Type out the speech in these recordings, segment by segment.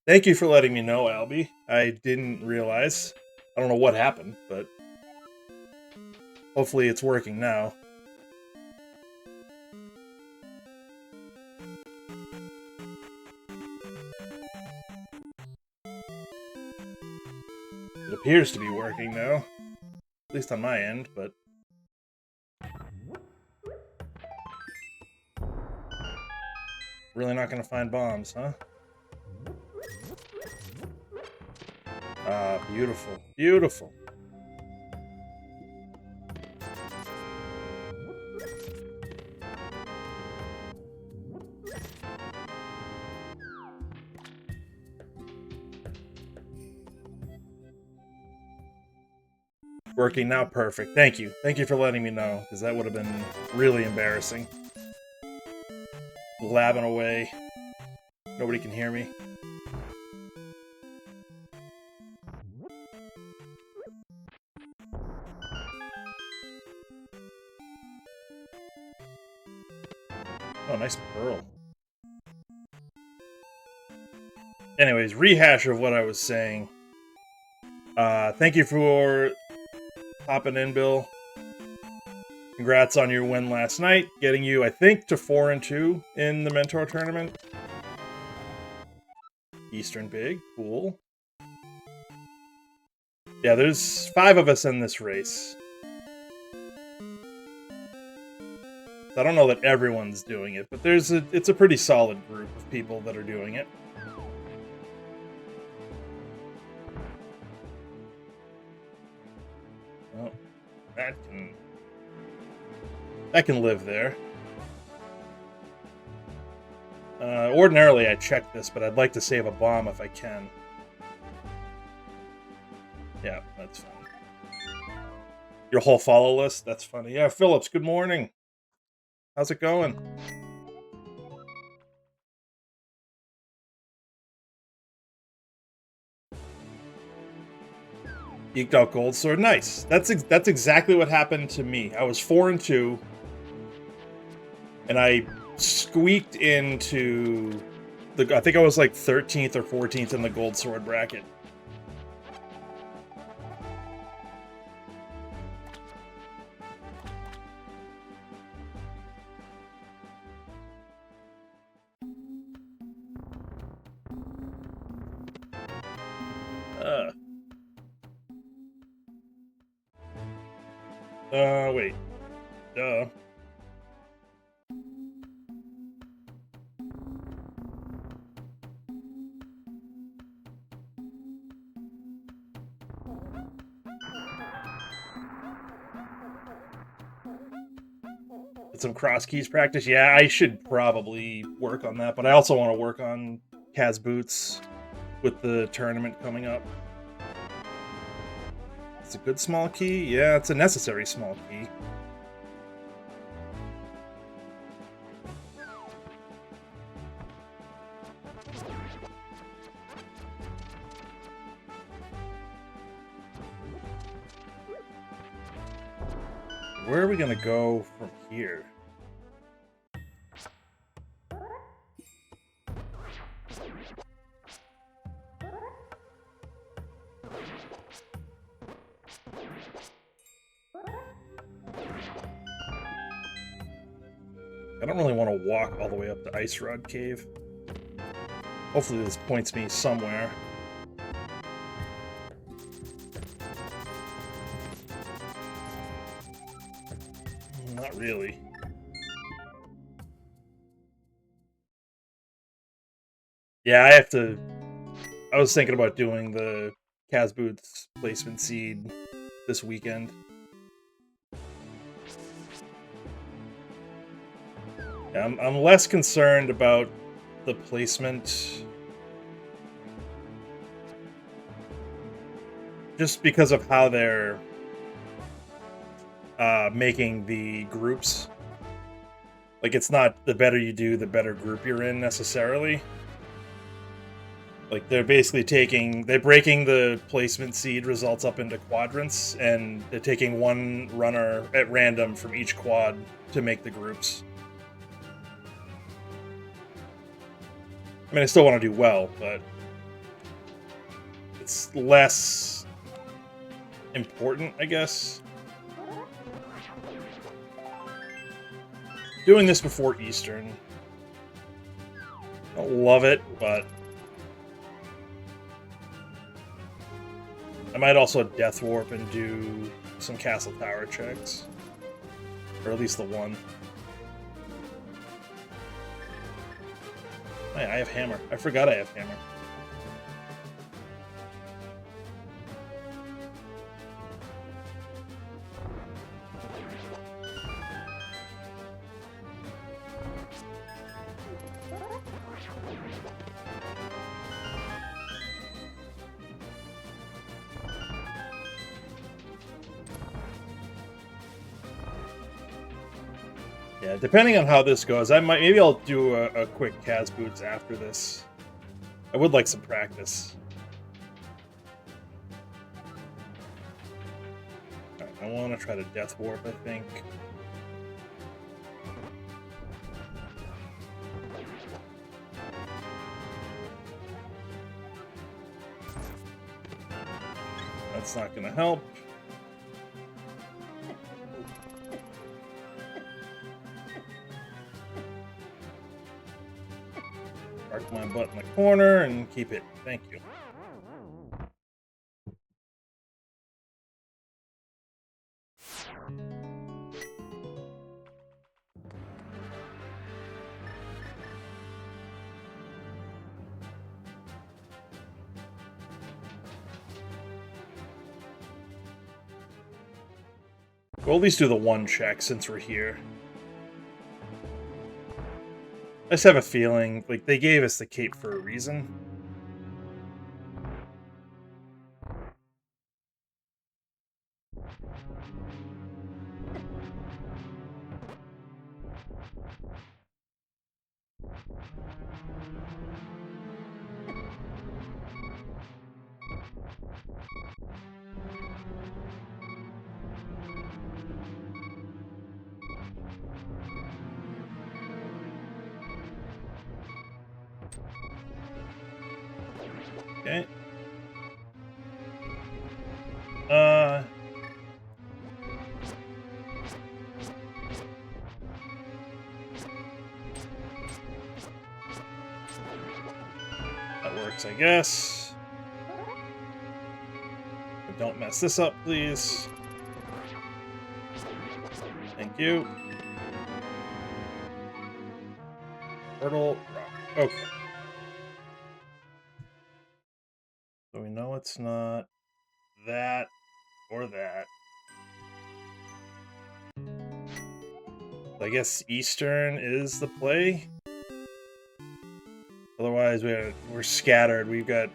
Thank you for letting me know, Albie. I didn't realize. I don't know what happened, but hopefully it's working now. It appears to be working now. At least on my end, but... Really not gonna find bombs, huh? Ah, beautiful. Beautiful. Working now, perfect. Thank you. Thank you for letting me know, because that would have been really embarrassing. Blabbing away. Nobody can hear me. Oh, nice pearl. Anyways, rehash of what I was saying. Thank you for popping in, Bill. Congrats on your win last night, getting you, I think, to 4-2 in the Mentor tournament. Eastern big, cool. Yeah, there's 5 of us in this race. I don't know that everyone's doing it, but it's a pretty solid group of people that are doing it. Well, that can live there. Ordinarily, I check this, but I'd like to save a bomb if I can. Yeah, that's fine. Your whole follow list? That's funny. Yeah, Phillips, good morning. How's it going? Eked out gold sword. Nice. That's exactly what happened to me. I was 4-2, and I squeaked into I think I was like 13th or 14th in the gold sword bracket. Wait. Duh. Did some cross keys practice? Yeah, I should probably work on that, but I also want to work on Kaz boots with the tournament coming up. It's a good small key? Yeah, it's a necessary small key. Where are we gonna go from here? I don't really want to walk all the way up to Ice Rod Cave. Hopefully this points me somewhere. Not really. Yeah, I was thinking about doing the Kaz Boots placement seed this weekend. Yeah, I'm less concerned about the placement just because of how they're making the groups. Like, it's not the better you do, the better group you're in necessarily. Like, they're basically they're breaking the placement seed results up into quadrants, and they're taking one runner at random from each quad to make the groups. I mean, I still want to do well, but it's less important, I guess. Doing this before Eastern. I don't love it, but I might also Death Warp and do some Castle Tower checks. Or at least the one. Oh, yeah, I have Hammer. I forgot I have Hammer. Yeah, depending on how this goes, maybe I'll do a quick Kaz Boots after this. I would like some practice. Right, I want to try to Death Warp, I think. That's not going to help. Put my butt in the corner and keep it. Thank you. We'll at least do the one check since we're here. I just have a feeling, like, they gave us the cape for a reason. Okay. That works, I guess. But don't mess this up, please. Thank you. Hurdle rock. Okay. So we know it's not that or that. I guess Eastern is the play. Otherwise, we're scattered. We've got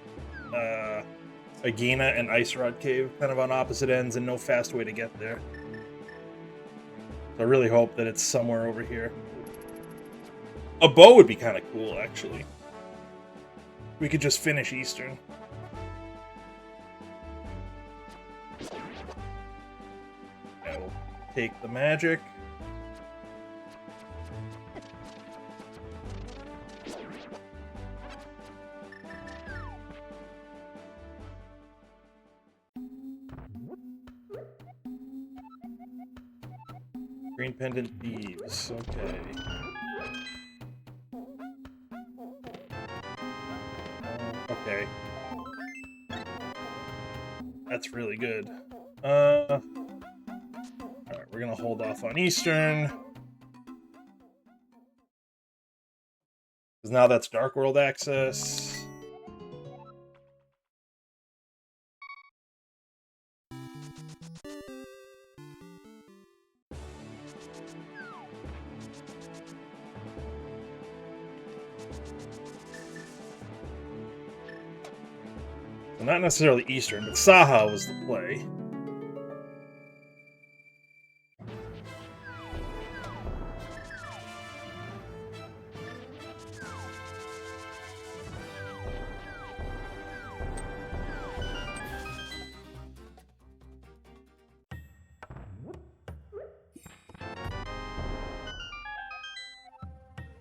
Agena and Ice Rod Cave kind of on opposite ends and no fast way to get there. So I really hope that it's somewhere over here. A bow would be kind of cool, actually. We could just finish Eastern. I will take the magic. Green Pendant Thieves, okay. Okay. That's really good. Alright, we're gonna hold off on Eastern. Because now that's Dark World access. So not necessarily Eastern, but Saha was the play.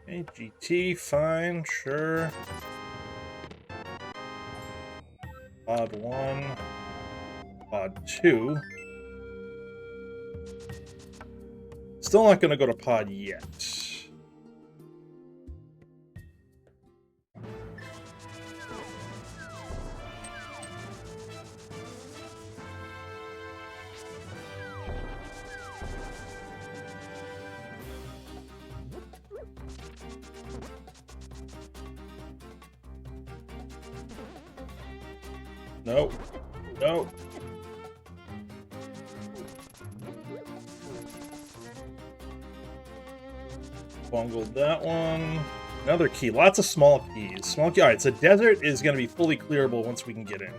Okay, GT, fine, sure. Pod 1, Pod 2. Still not going to go to Pod yet. Nope. Nope. Bungled that one. Another key. Lots of small keys. Small key. Alright, so desert is going to be fully clearable once we can get in.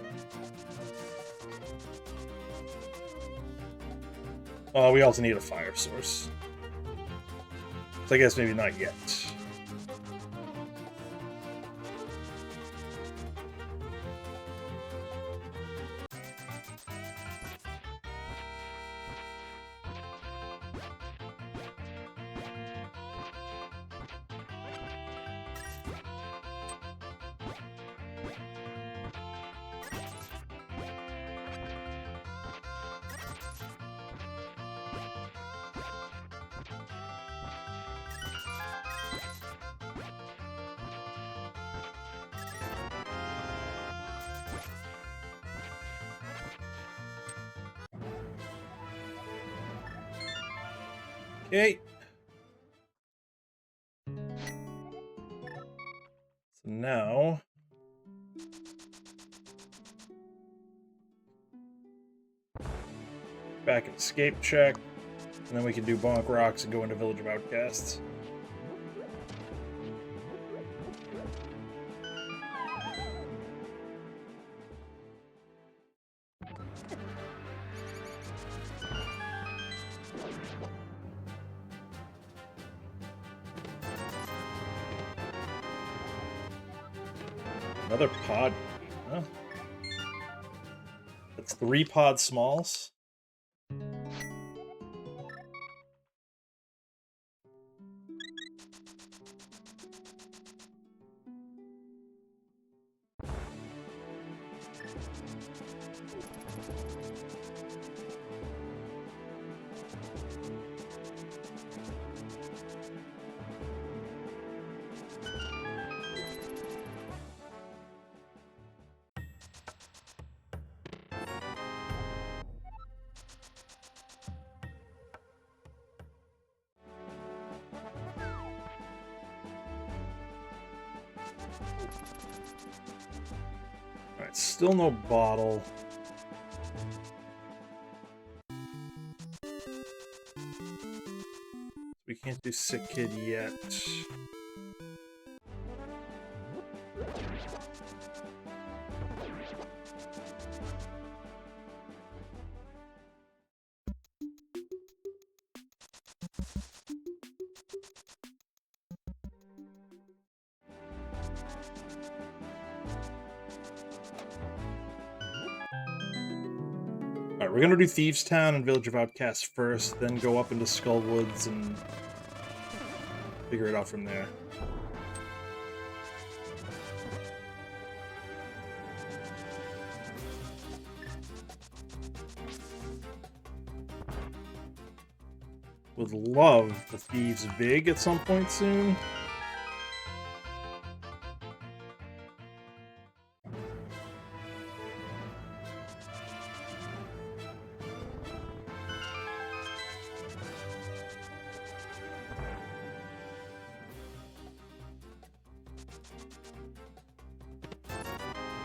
Oh, we also need a fire source. So I guess maybe not yet. Okay. So now... back and escape check. And then we can do Bonk Rocks and go into Village of Outcasts. Another pod, huh? That's 3 pod smalls. Alright, still no bottle. We can't do Sick Kid yet. Alright, we're gonna do Thieves Town and Village of Outcasts first, then go up into Skull Woods and figure it out from there. Would love the Thieves Big at some point soon.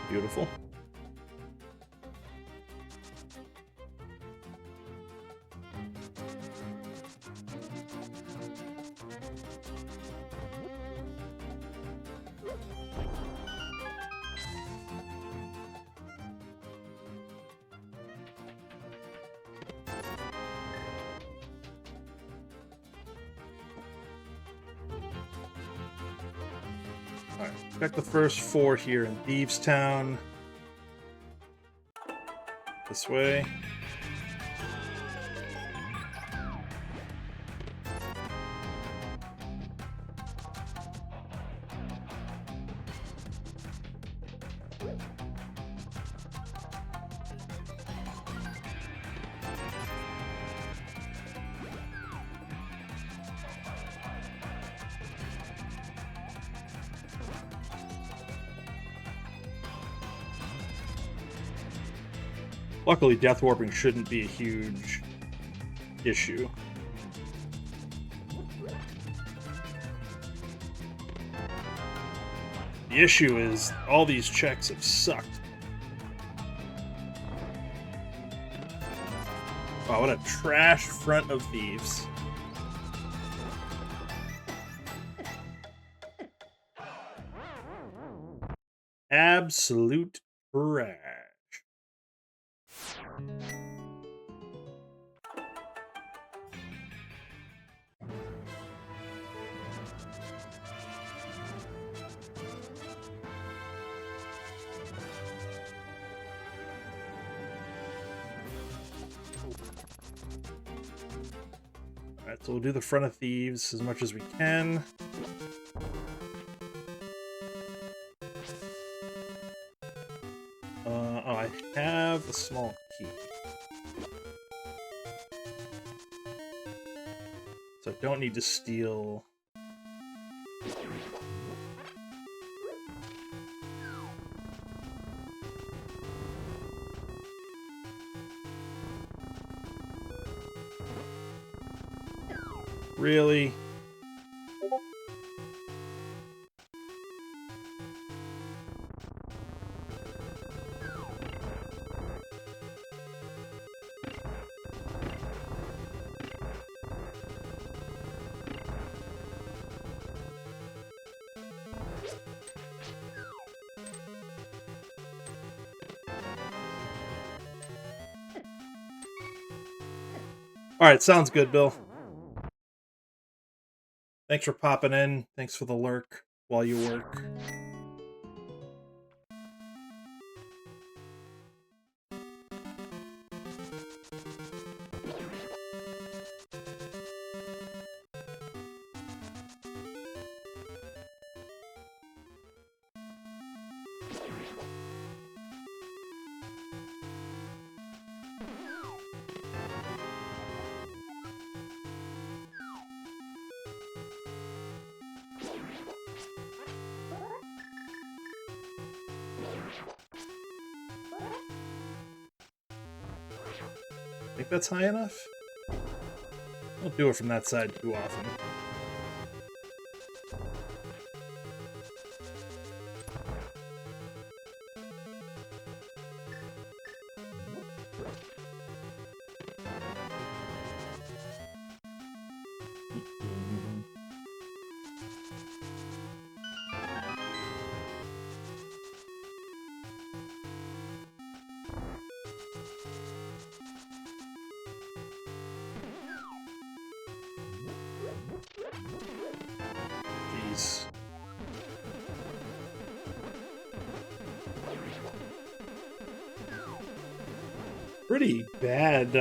Beautiful. Alright, got the first 4 here in Thieves Town. This way. Luckily, death warping shouldn't be a huge issue. The issue is all these checks have sucked. Wow, what a trash front of thieves. Absolute trash. Alright, so we'll do the front of thieves as much as we can. I have a small key. So I don't need to steal... Really? Alright, sounds good, Bill. Thanks for popping in. Thanks for the lurk while you work. Think that's high enough? Don't do it from that side too often. Jeez. Pretty bad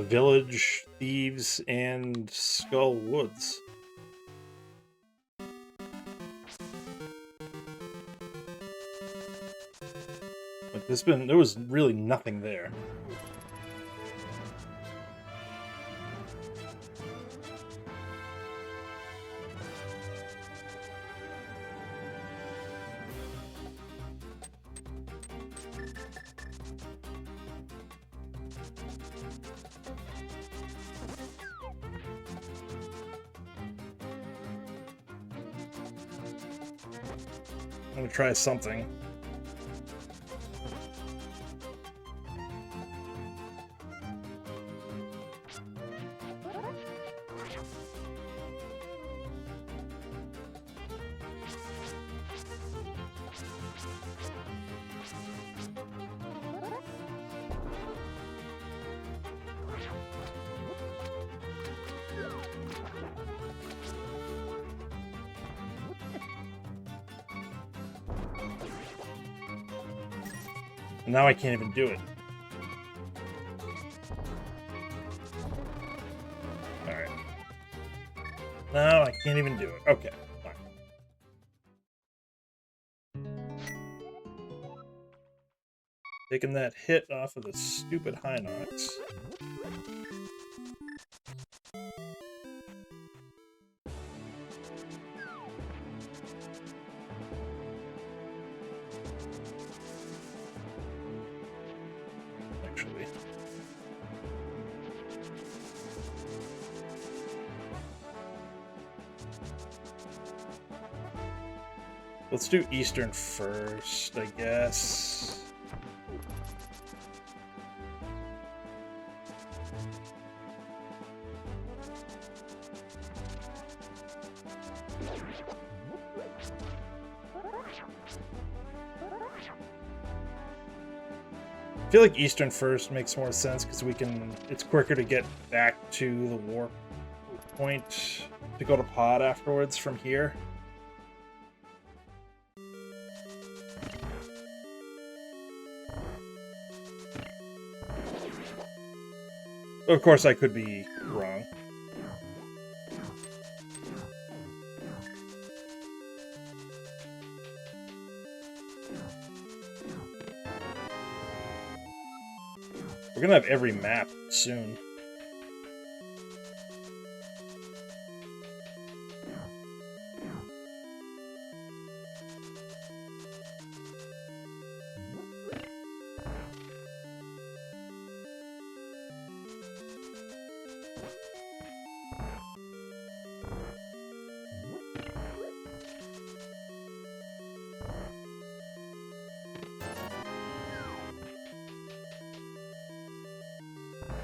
Village, Thieves, and Skull Woods. Like there was really nothing there. I'm gonna try something. Now I can't even do it. Alright. Now I can't even do it. Okay, fine. Taking that hit off of the stupid high knots. Let's do Eastern first, I guess. I feel like Eastern first makes more sense because it's quicker to get back to the warp point to go to pod afterwards from here. Of course, I could be wrong. We're gonna have every map soon.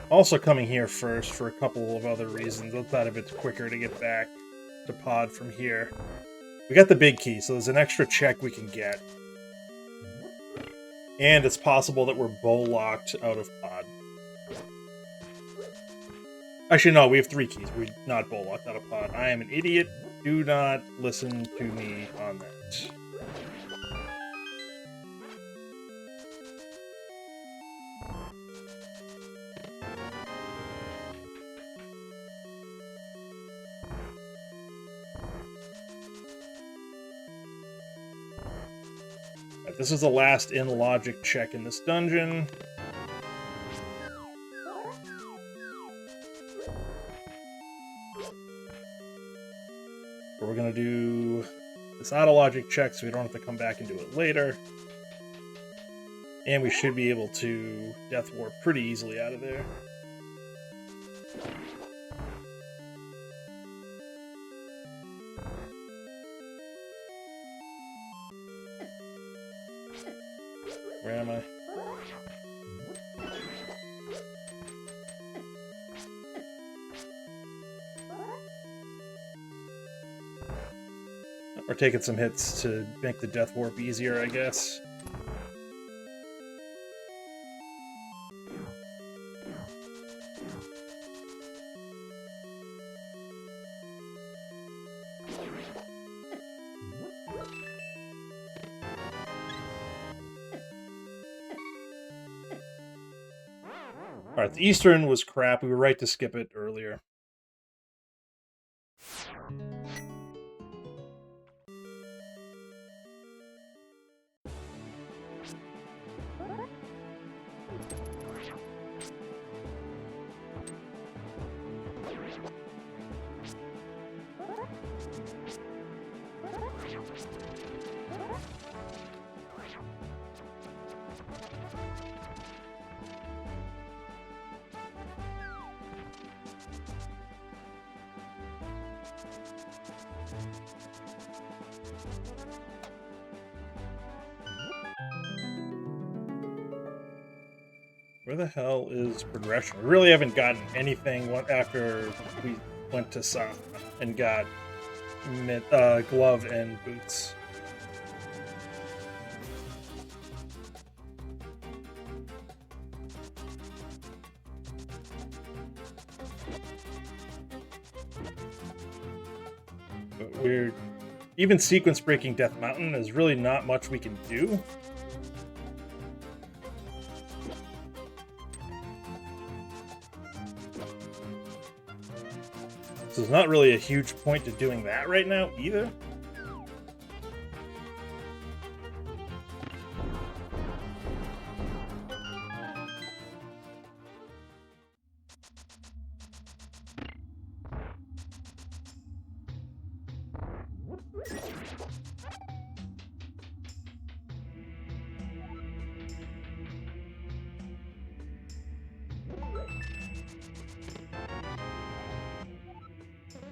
Also coming here first for a couple of other reasons. Outside of it's quicker to get back to pod from here. We got the big key, so there's an extra check we can get. And it's possible that we're bow locked out of pod. Actually, no, we have 3 keys. We're not bow locked out of pod. I am an idiot. Do not listen to me on that. Right, this is the last in-logic check in this dungeon. We're going to do this auto-logic check so we don't have to come back and do it later. And we should be able to Death Warp pretty easily out of there. Where am I? We're taking some hits to make the Death Warp easier, I guess. Alright, the Eastern was crap. We were right to skip it earlier. Where the hell is progression? We really haven't gotten anything after we went to South and got glove and boots. But we're even sequence breaking Death Mountain is really not much we can do. So there's not really a huge point to doing that right now, either.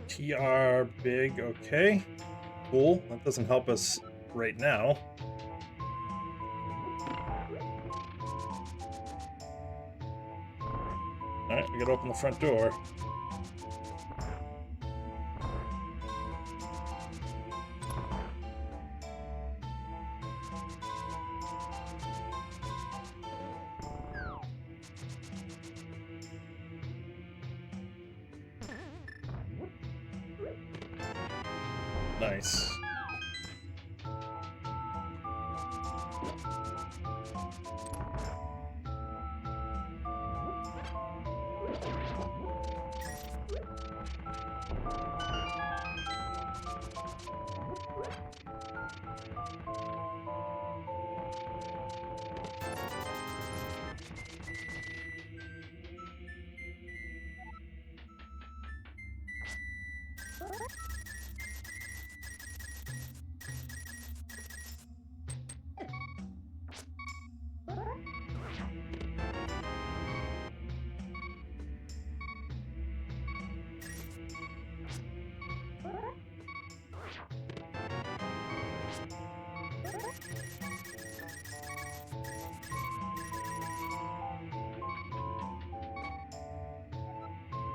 TR big, okay. Cool. That doesn't help us right now. Alright, we gotta open the front door. Nice.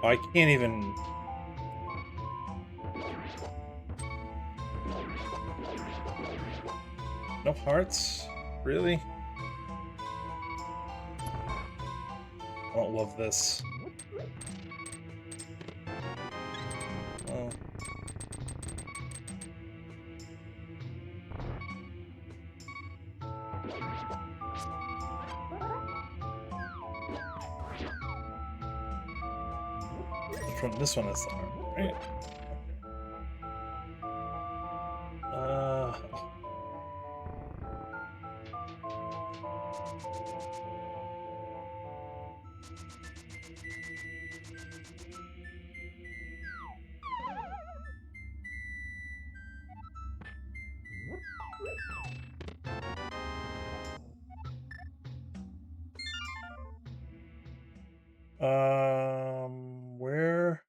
Oh, I can't even... No hearts? Really? I don't love this. Oh. From this one is the heart, right? Where?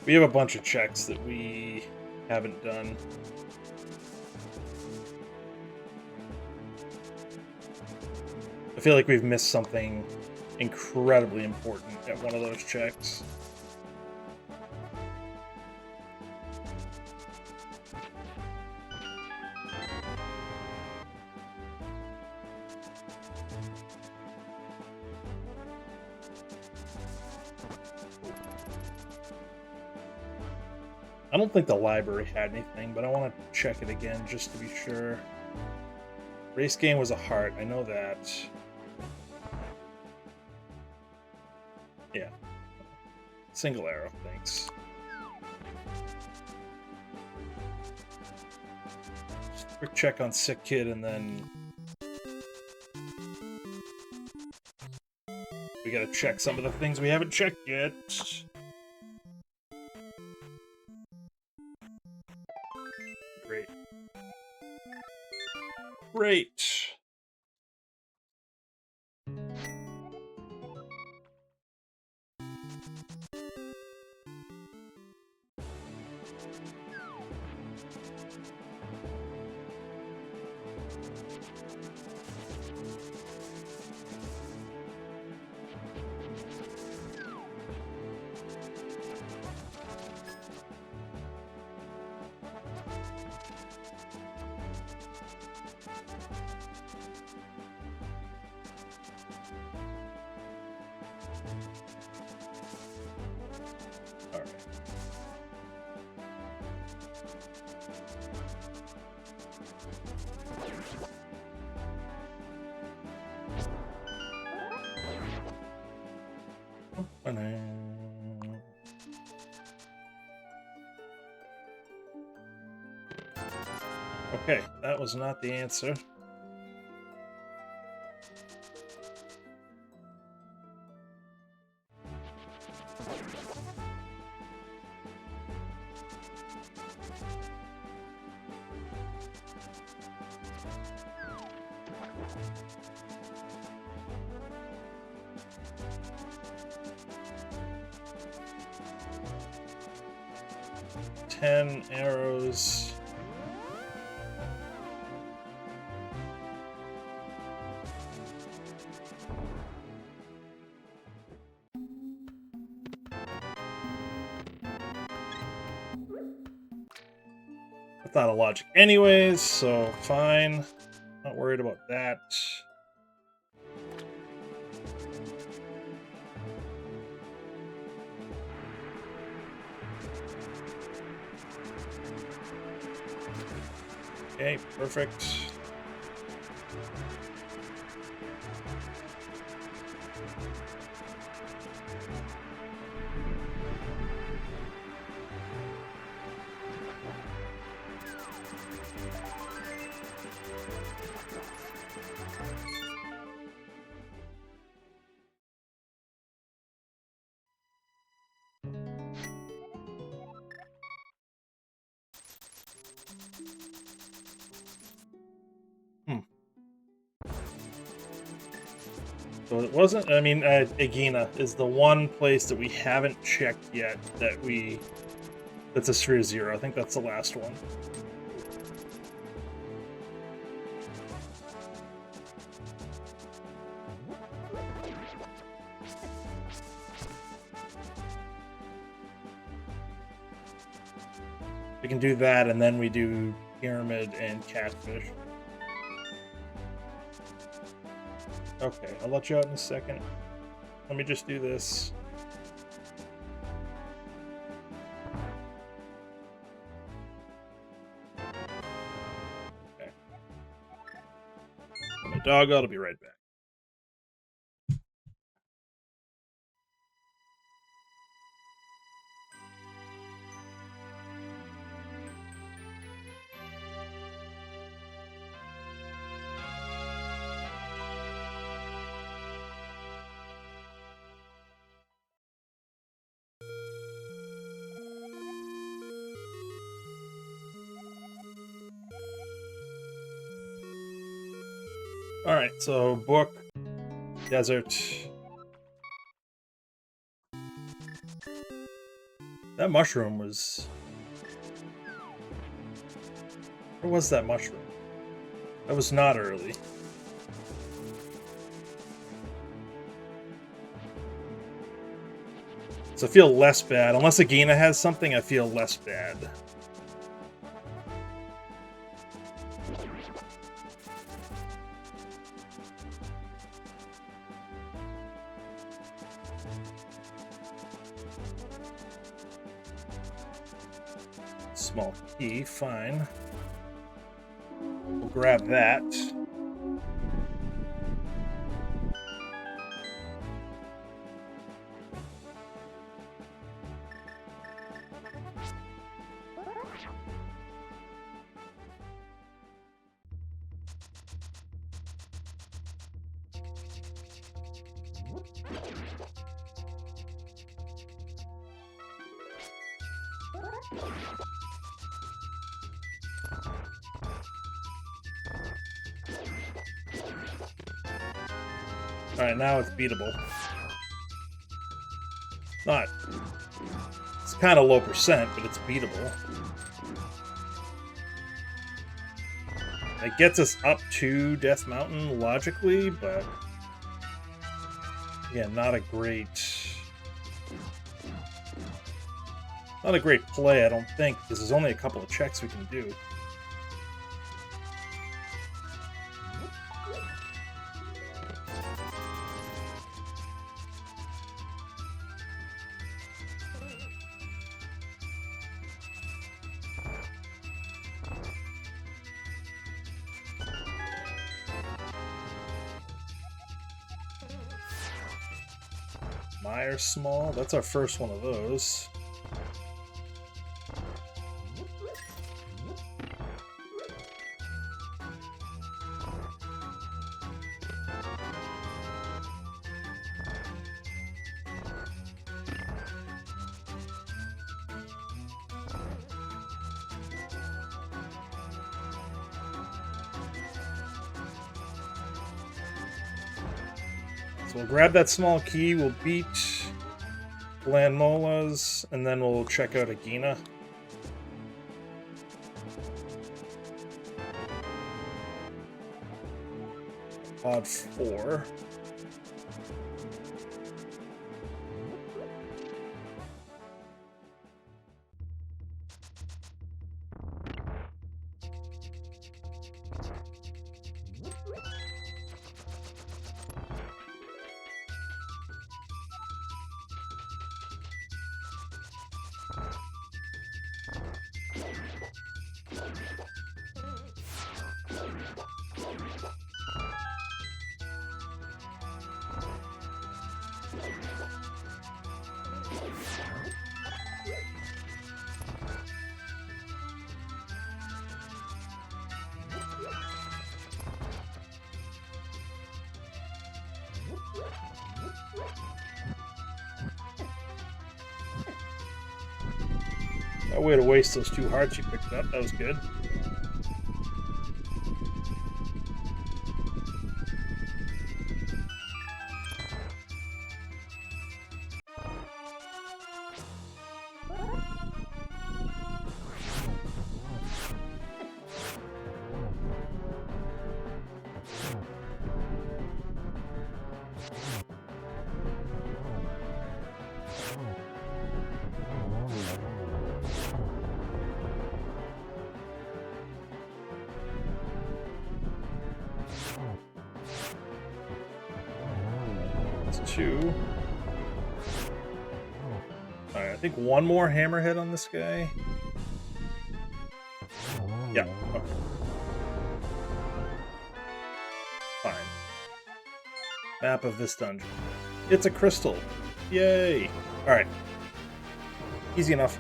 We have a bunch of checks that we haven't done. I feel like we've missed something incredibly important at one of those checks. I don't think the library had anything, but I want to check it again just to be sure. Race game was a heart, I know that. Yeah. Single arrow, thanks. Just a quick check on Sick Kid, and then we gotta check some of the things we haven't checked yet. Great. Great. Okay, that was not the answer. Ten arrows. That's not a logic anyways, so fine. Not worried about that. Okay, perfect. So it wasn't, I mean, Egina is the one place that we haven't checked yet that we That's a sphere 0. I think that's the last one. We can do that, and then we do pyramid and catfish. Okay, I'll let you out in a second. Let me just do this. Okay. My dog, I'll be right back. Alright, so book, desert. That mushroom was... Where was that mushroom? That was not early. So I feel less bad. Unless Agina has something, I feel less bad. Small key, fine. We'll grab that. Alright, now it's beatable. Not... It's kind of low percent, but it's beatable. It gets us up to Death Mountain, logically, but... Yeah, not a great... Not a great play, I don't think, because there's only a couple of checks we can do. Meyer small, that's our first one of those. So we'll grab that small key, we'll beat Landmola's, and then we'll check out Agina. Pod 4. No way to waste those 2 hearts you picked up. That was good. 2. Alright, I think one more hammerhead on this guy. Yeah, okay. Fine. Map of this dungeon. It's a crystal. Yay! Alright. Easy enough.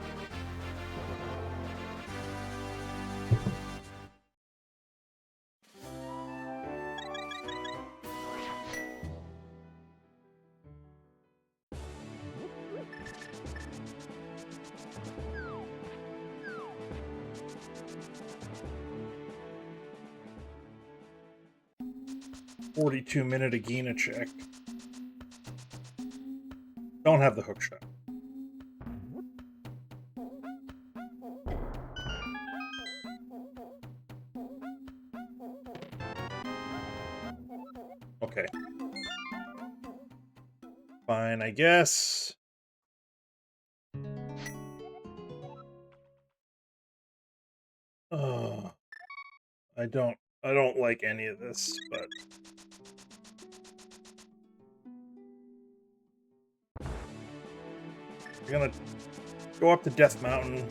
"42-minute Agena check." Don't have the hook shot. Okay. Fine, I guess. I don't like any of this, but we're gonna go up to Death Mountain.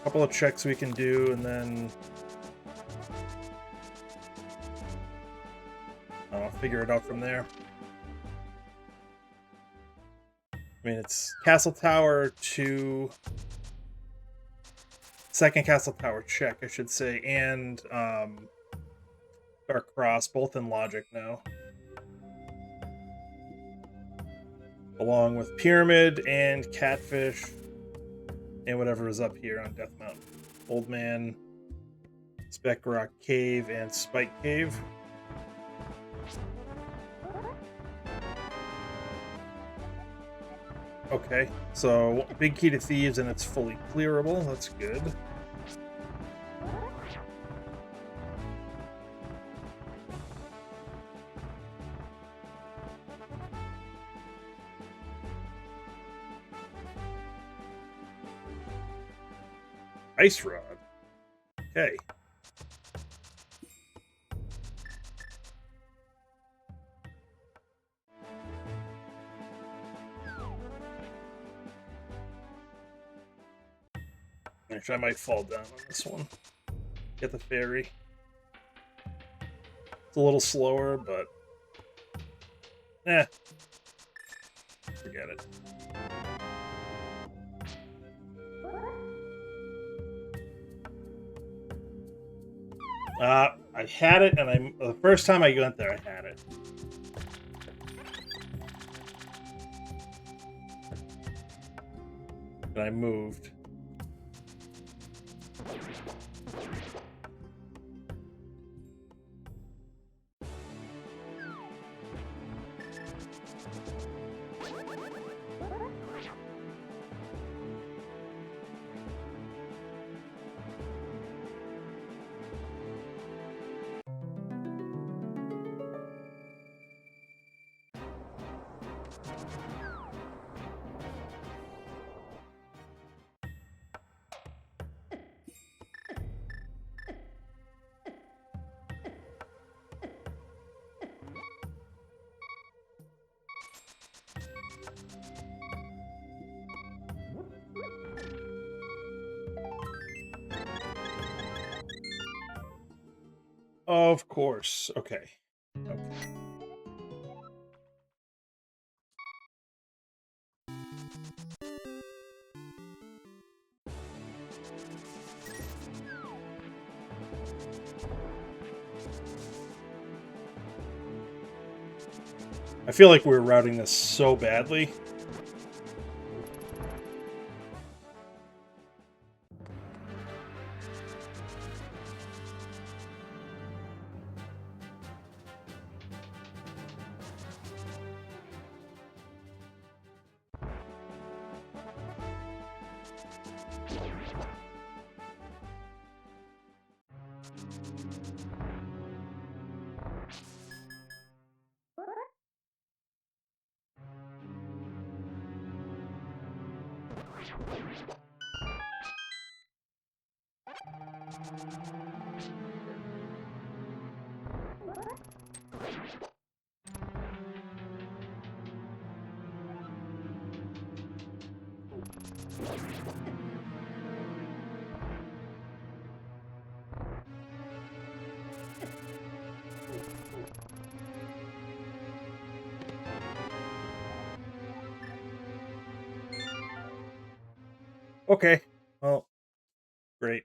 Couple of checks we can do, and then I'll figure it out from there. I mean, it's Castle Tower to second Castle Tower check, I should say, and Dark Cross, both in logic now. Along with Pyramid and Catfish and whatever is up here on Death Mountain. Old Man, Speck Rock Cave, and Spike Cave. Okay, so big key to thieves, and it's fully clearable. That's good. Ice Rod. Okay. Actually, I might fall down on this one. Get the ferry. It's a little slower, but forget it. I had it, and the first time I went there, I had it. And I moved. Of course. Okay. Okay. I feel like we're routing this so badly. Okay. Well, great.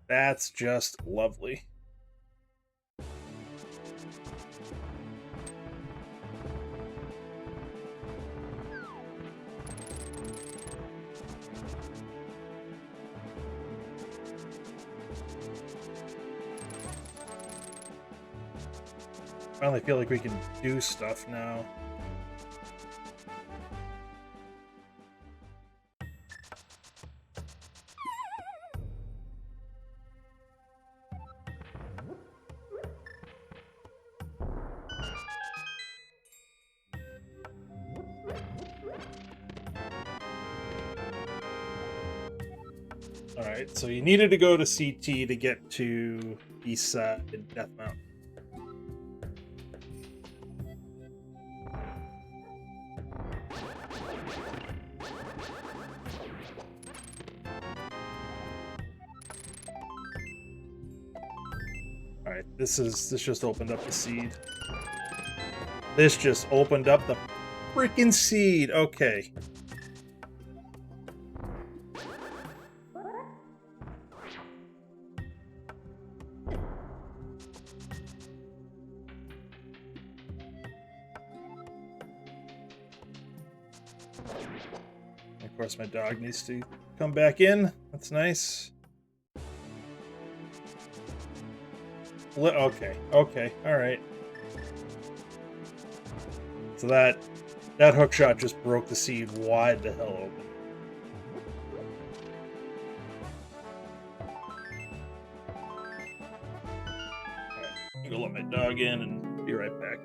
That's just lovely. Finally feel like we can do stuff now. Alright, so you needed to go to CT to get to East Side Death Mountain. Alright, this just opened up the seed. This just opened up the freaking seed. Okay. Of course, my dog needs to come back in. That's nice. Okay, okay, all right. So that hook shot just broke the seed wide the hell open. Alright, I'm gonna let my dog in and be right back.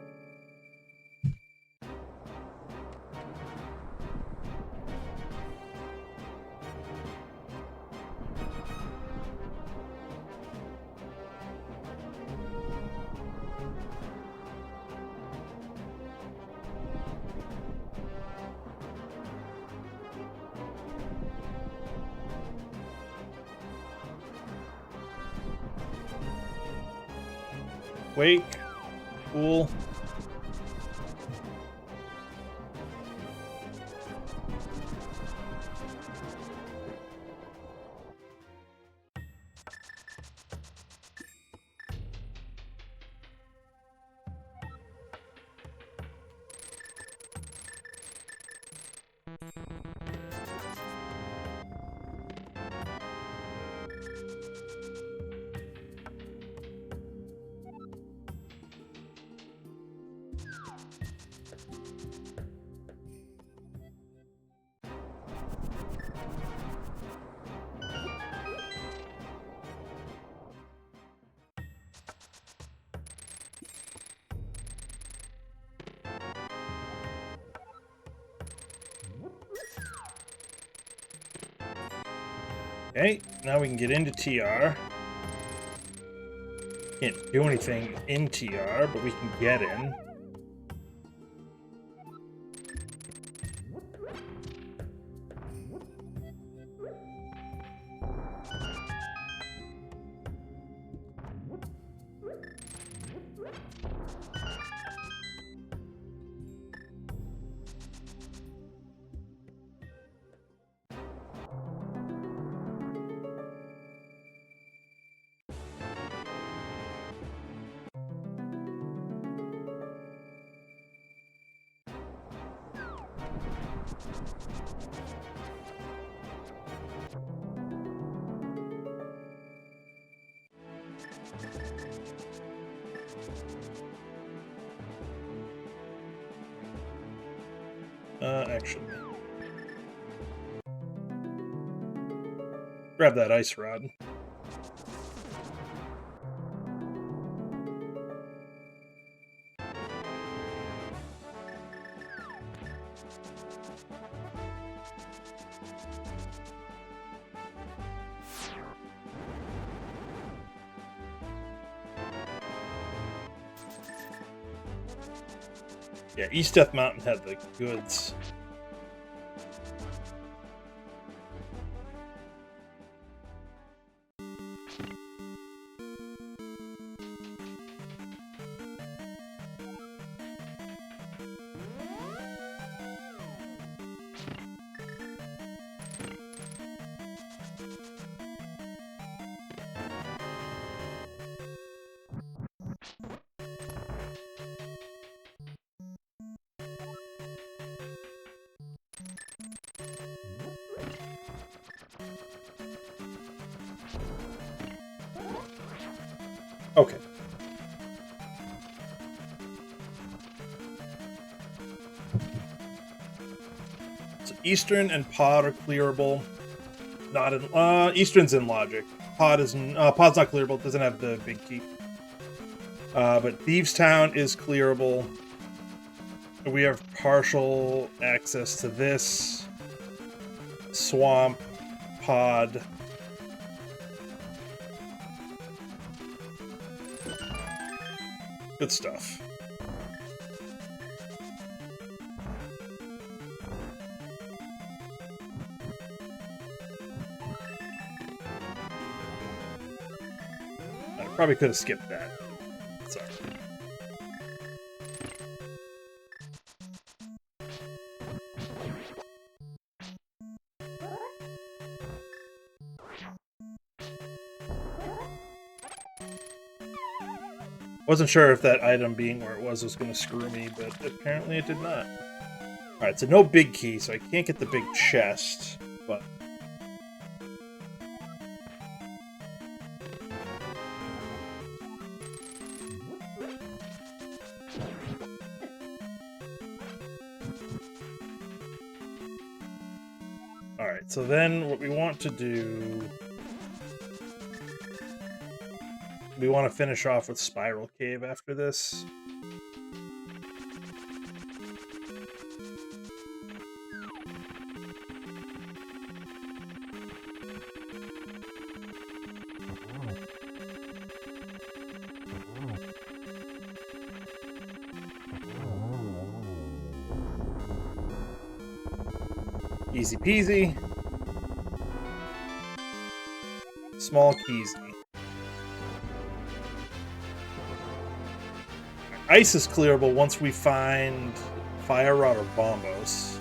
Wake. Cool. Okay, now we can get into TR. Can't do anything in TR, but we can get in. Actually. Grab that ice rod. Yeah, East Death Mountain had the goods. Okay. So Eastern and Pod are clearable. Not in Eastern's in logic. Pod's not clearable. It doesn't have the big key. But Thieves Town is clearable. We have partial access to this. Swamp, Pod. Good stuff. I probably could have skipped that. Sorry. Wasn't sure if that item being where it was going to screw me, but apparently it did not. Alright, so no big key, so I can't get the big chest, but... Alright, so then what we want to do... We want to finish off with Spiral Cave after this. Easy peasy. Small keysy. Ice is clearable once we find Fire Rod or Bombos.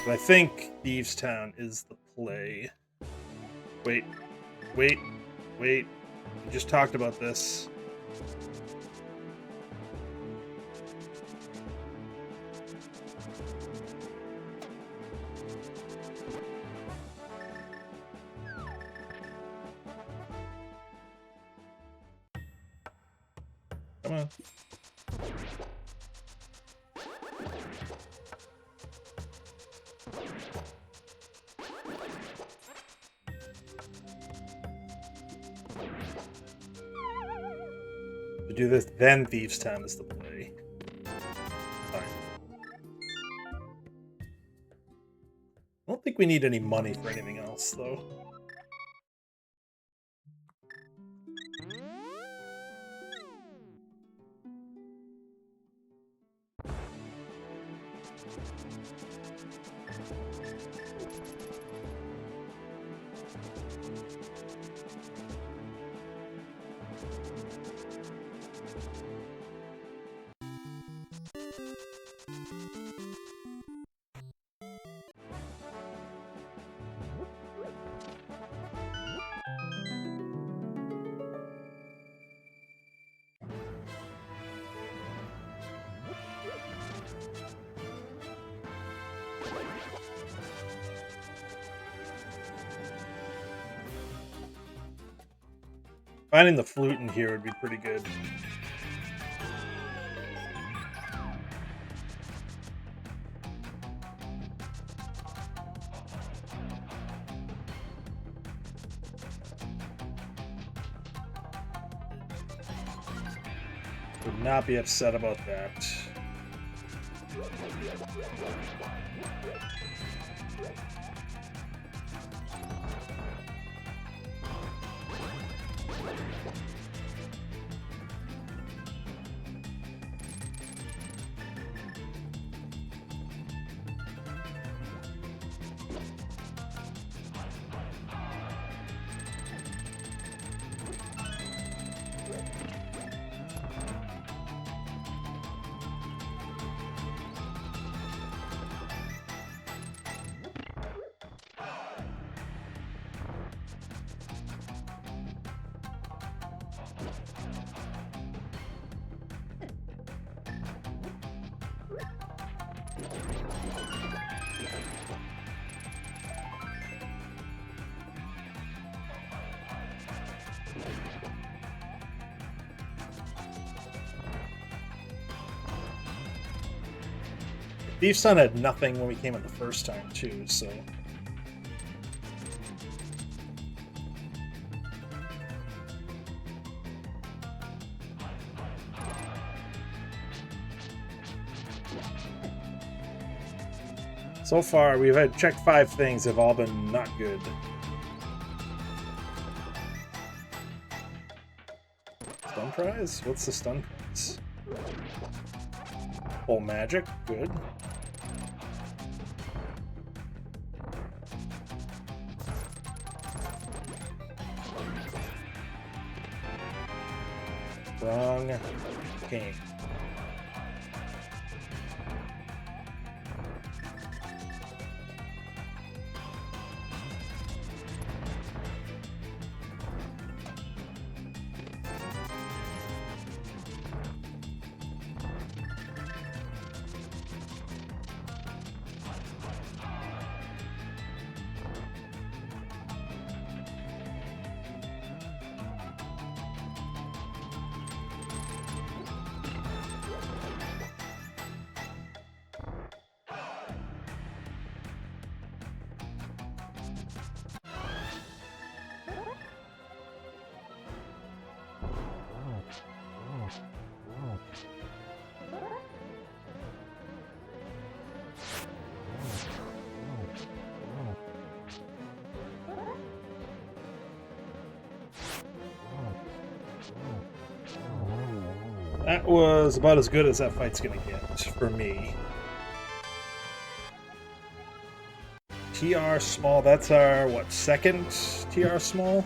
But I think Thieves Town is the play. Wait. We just talked about this. Come on. To do this, then Thieves Town is the play. Fine. I don't think we need any money for anything else, though. Finding the flute in here would be pretty good. Would not be upset about that. Thief's Son had nothing when we came in the first time, too, so... So far, we've had checked 5 things, have all been not good. Stun prize? What's the stun prize? Full magic, good. Wrong game. That was about as good as that fight's gonna get for me. TR small, that's our, what, second TR small?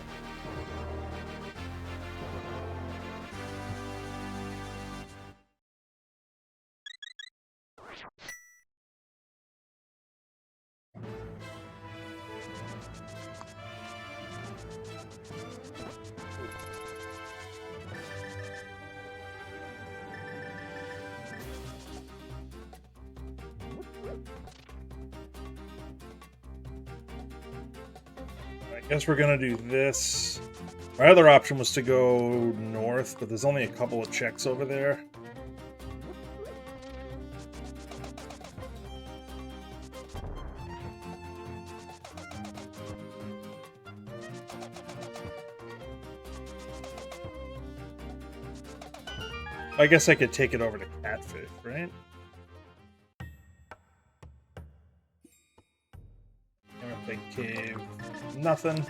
I guess we're gonna do this. My other option was to go north, but there's only a couple of checks over there. I guess I could take it over to Catfish, right? Big cave. Nothing.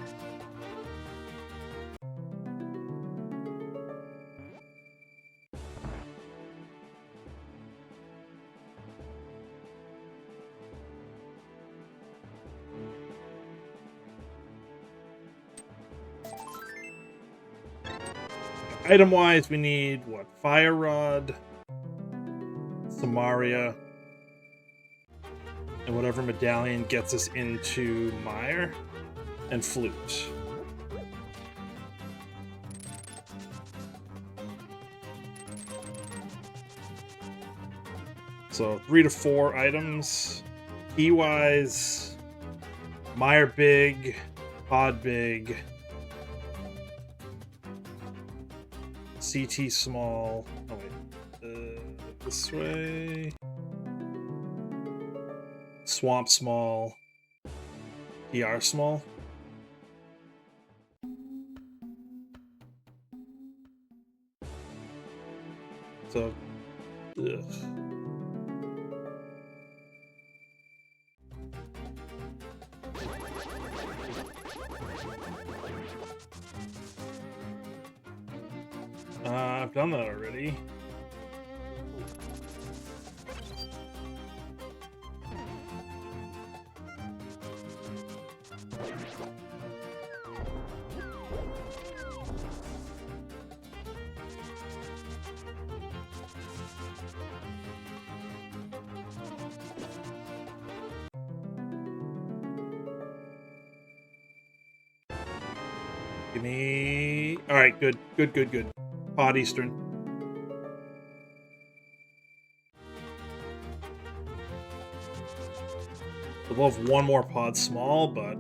Item-wise, we need, what, Fire Rod, Samaria, and whatever medallion gets us into Mire, and Flute. So 3 to 4 items. Key-wise, Mire big, Pod big, CT small. Oh wait, this way. Swamp small. PR small. So, ugh. I've done that already. Give me... Alright, good. Good. Pod Eastern. We'll have one more pod small, but...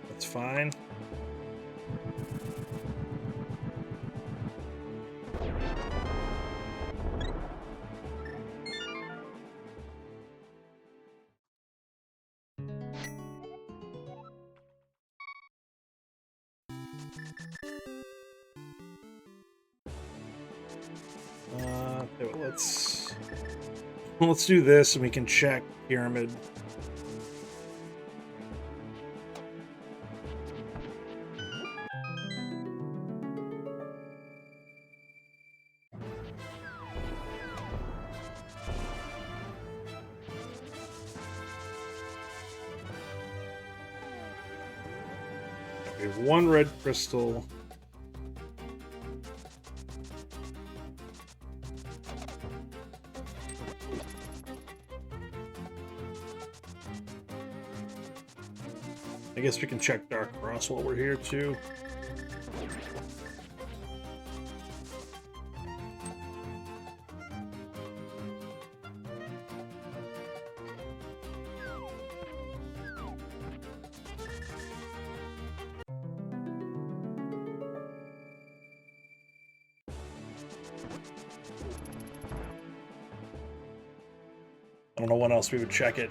that's fine. let's do this and we can check pyramid. Okay, 1 red crystal. I guess we can check Dark Cross while we're here, too. I don't know when else we would check it.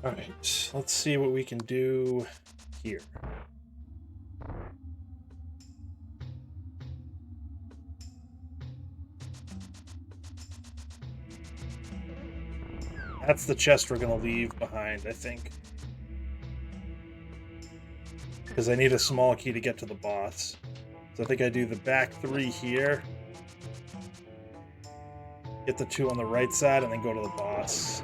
All right, let's see what we can do here. That's the chest we're going to leave behind, I think. Because I need a small key to get to the boss. So I think I do the back 3 here. Get the 2 on the right side and then go to the boss.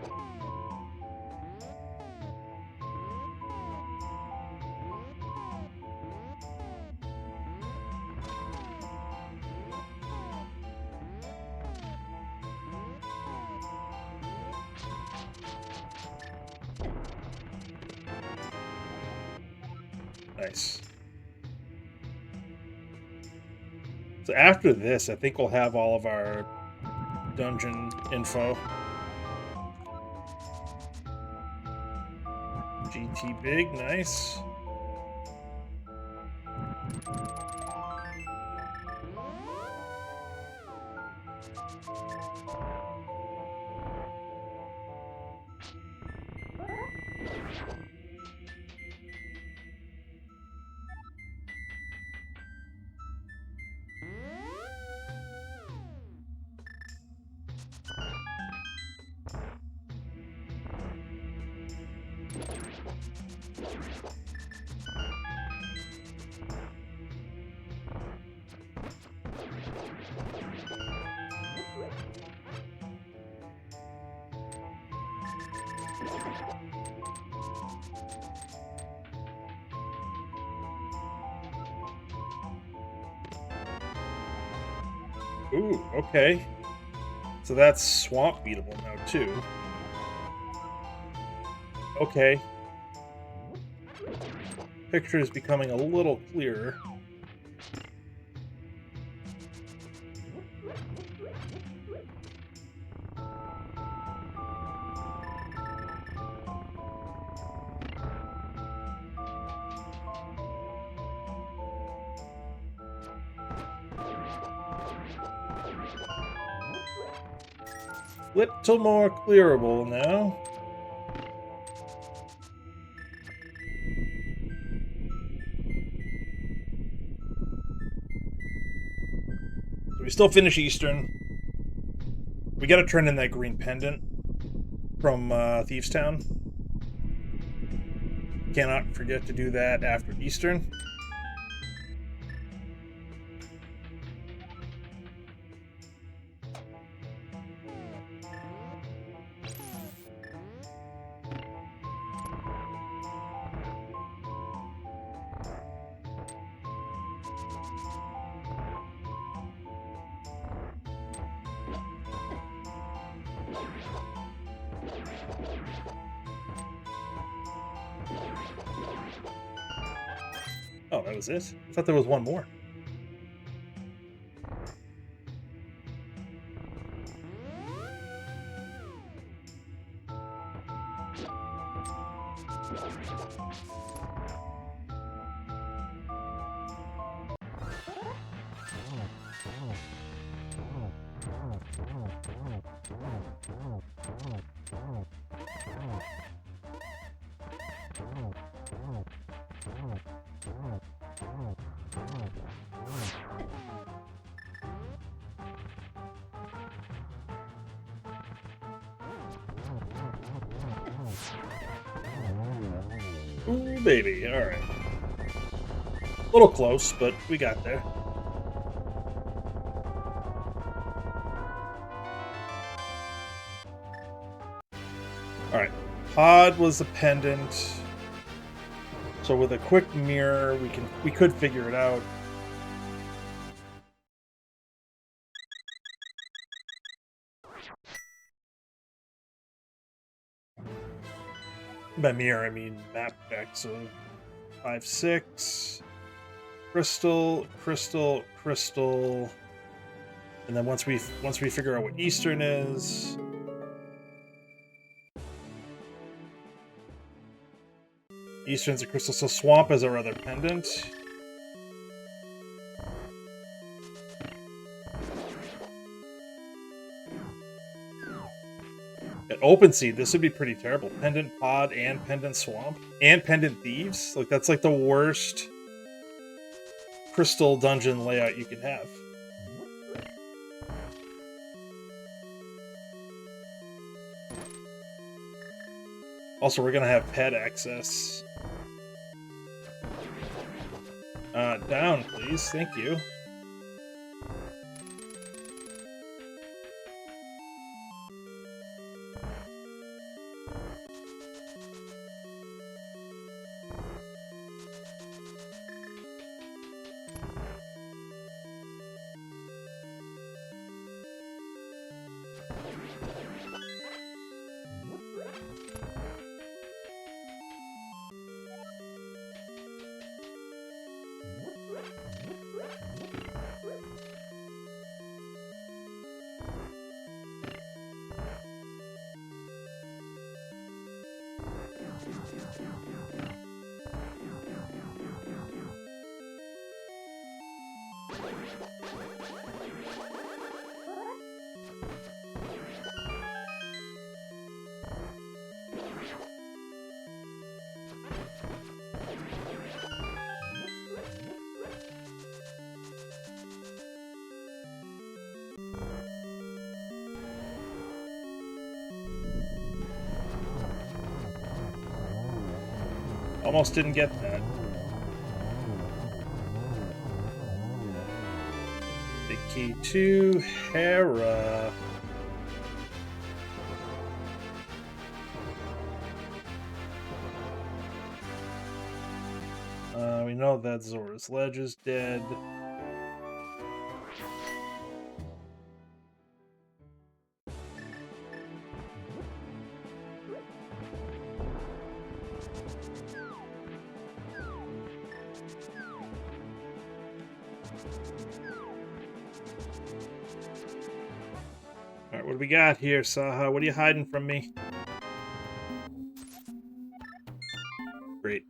Nice. So after this, I think we'll have all of our dungeon info. GT big, nice. Ooh, okay. So that's swamp beatable now, too. Okay. Picture is becoming a little clearer. Little more clearable now. So we still finish Eastern. We gotta turn in that green pendant from Thieves Town. Cannot forget to do that after Eastern. Oh, that was it? I thought there was one more. Ooh, baby. All right. A little close, but we got there. All right. Pod was the pendant. So with a quick mirror, we could figure it out. By mirror, I mean map deck. So 5, 6, crystal, crystal, crystal, and then once we figure out what Eastern is, Eastern's a crystal. So swamp is our other pendant. At Open Seed, this would be pretty terrible. Pendant Pod and Pendant Swamp and Pendant Thieves. Like, that's like the worst crystal dungeon layout you can have. Also, we're gonna have pet access. Down, please. Thank you. Almost didn't get that. Big key to Hera. We know that Zora's Ledge is dead. Alright, what do we got here, Saha? What are you hiding from me? Great.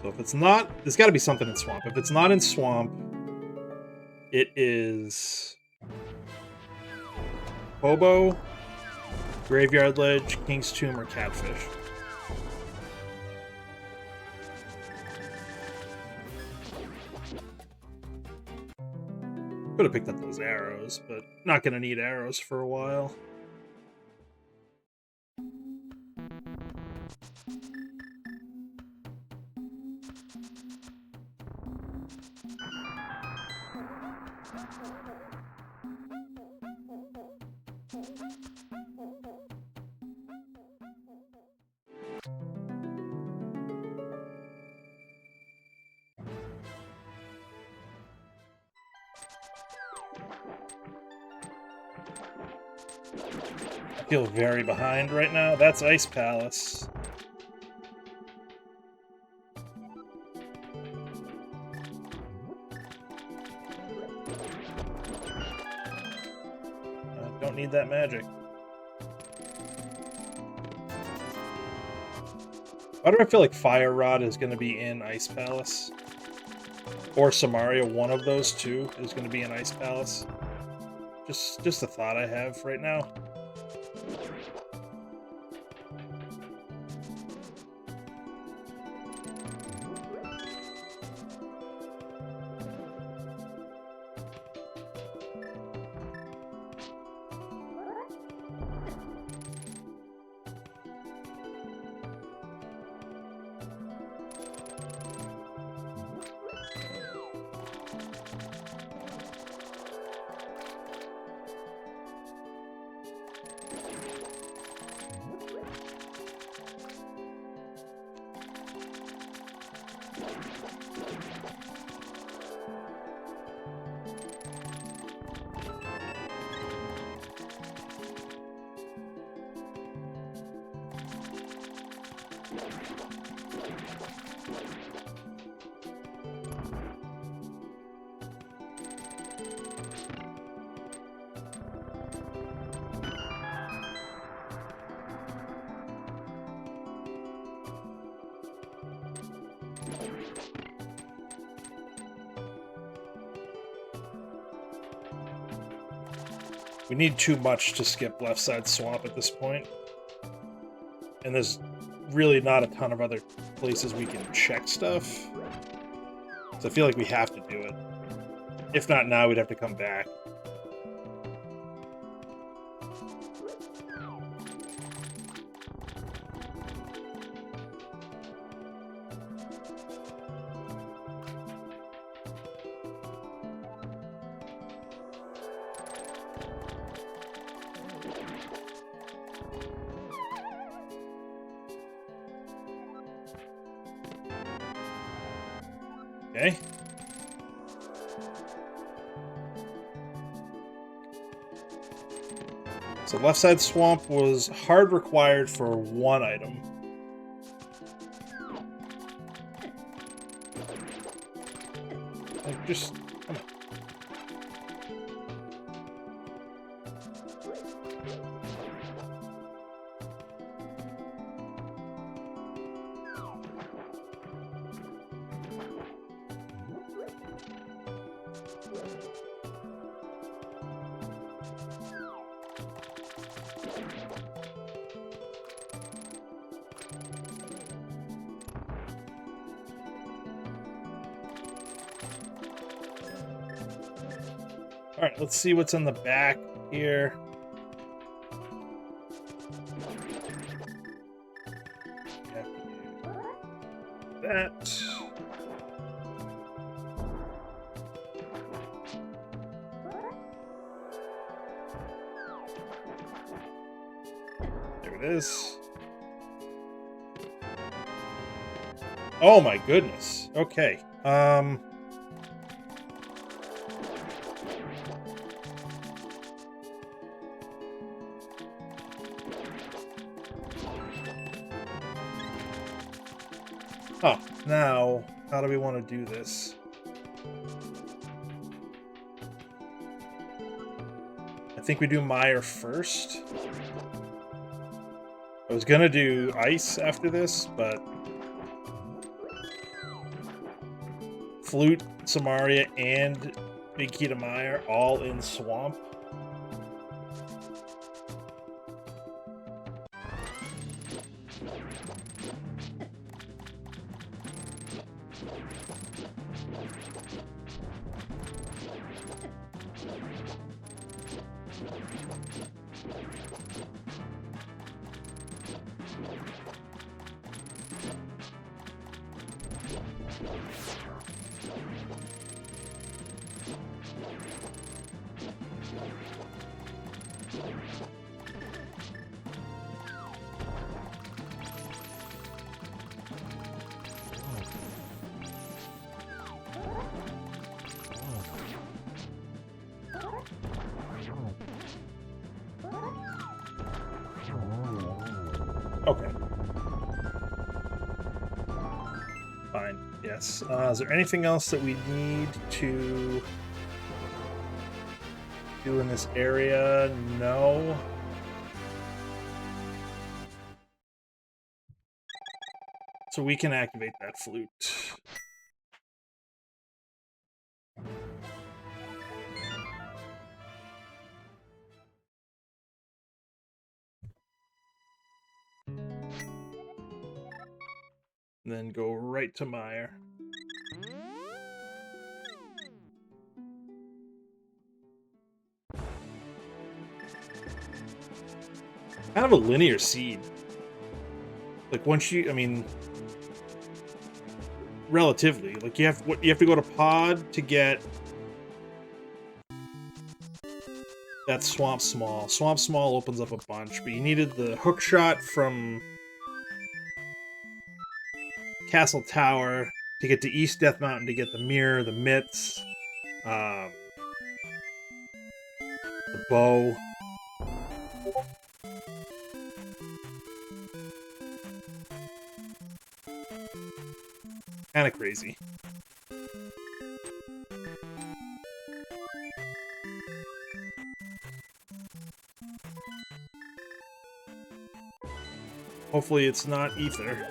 So if it's not, there's got to be something in Swamp. If it's not in Swamp, it is Hobo, Graveyard Ledge, King's Tomb, or Catfish. Could have picked up those arrows, but not going to need arrows for a while. I feel very behind right now. That's Ice Palace. Don't need that magic. Why do I feel like Fire Rod is going to be in Ice Palace? Or Samaria, one of those two is going to be in Ice Palace. Just a thought I have right now. We need too much to skip left side swamp at this point. And there's really not a ton of other places we can check stuff. So I feel like we have to do it. If not now, we'd have to come back. Okay. So left side swamp was hard required for one item. Like just come on. All right, let's see what's in the back here. That. There it is. Oh my goodness. Okay. Oh, now, how do we want to do this? I think we do Mire first. I was gonna do Ice after this, but Flute, Samaria, and Big Key to Mire all in Swamp. Okay. Fine. Yes. Is there anything else that we need to do in this area? No. So we can activate that flute. And then go right to Mire. Kind of a linear seed. Like once you, I mean, relatively, like you have to go to Pod to get that Swamp Small. Swamp Small opens up a bunch, but you needed the hook shot from Castle Tower to get to East Death Mountain to get the mirror, the mitts, the bow. Kind of crazy. Hopefully it's not ether.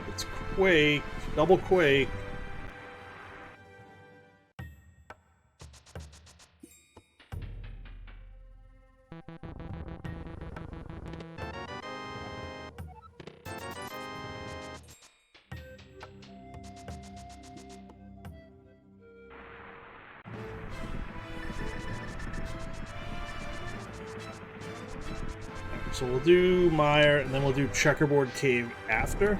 It's Quake, double Quake. So we'll do Mire, and then we'll do Checkerboard Cave after.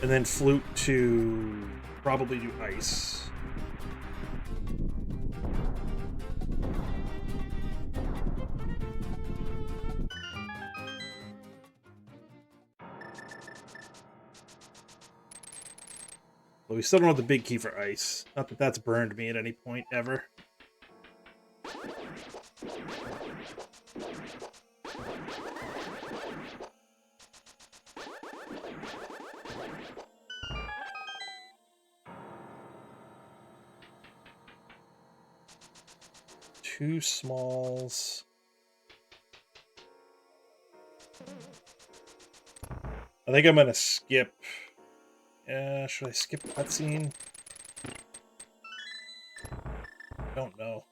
And then Flute to probably do Ice. But we still don't have the big key for Ice. Not that that's burned me at any point ever. Two smalls. I think I'm gonna skip. Should I skip cutscene? Don't know.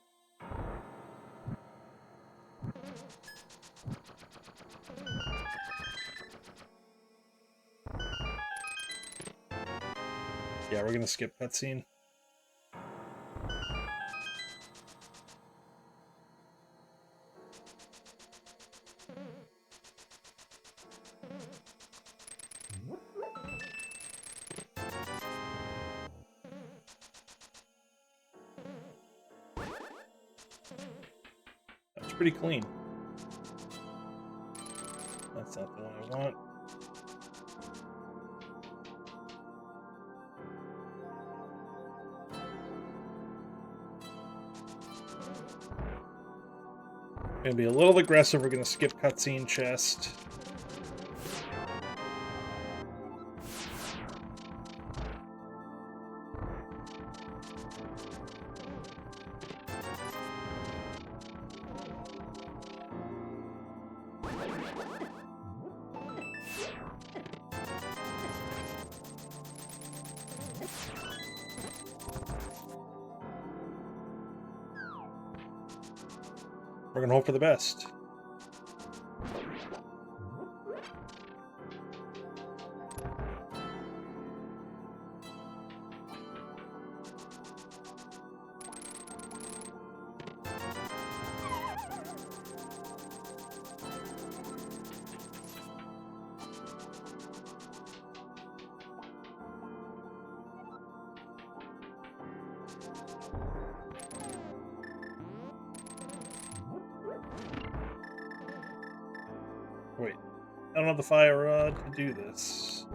Yeah, we're gonna skip cutscene. That's pretty clean. That's not the one I want. Gonna be a little aggressive. We're gonna skip cutscene chest. We're gonna hope for the best. Wait, I don't have the fire rod to do this.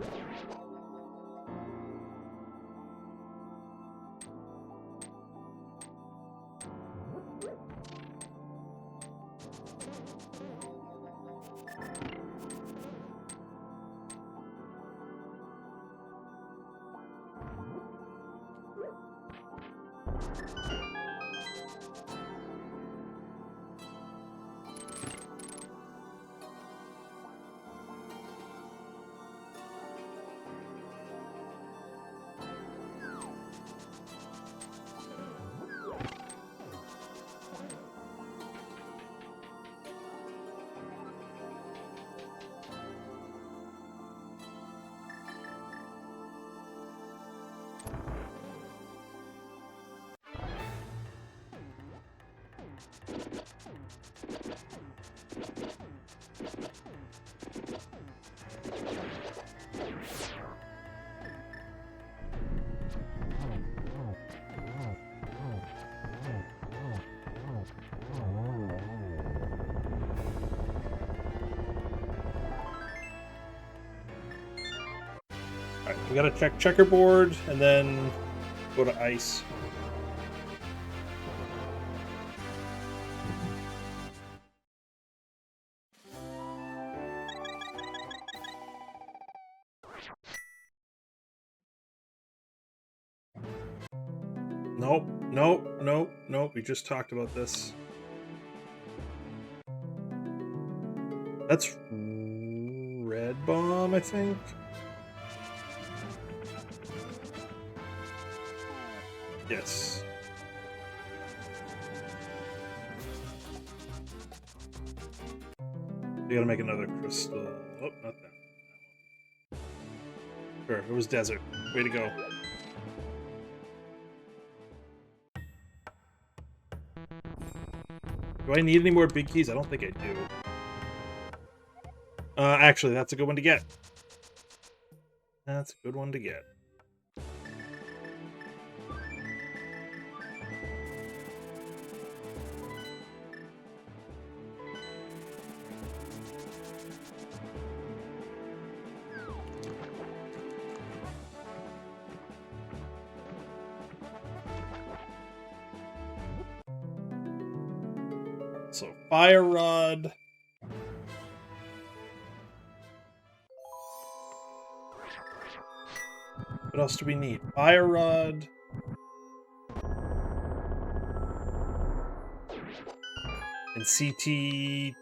Alright, we gotta check checkerboard and then go to ice. Nope, nope, nope, nope. We just talked about this. That's red bomb, I think. Yes. We gotta make another crystal. Oh, not that. Sure, it was desert. Way to go. Do I need any more big keys? I don't think I do. Actually, that's a good one to get. That's a good one to get. So, fire rod. What else do we need? Fire rod. And CT2?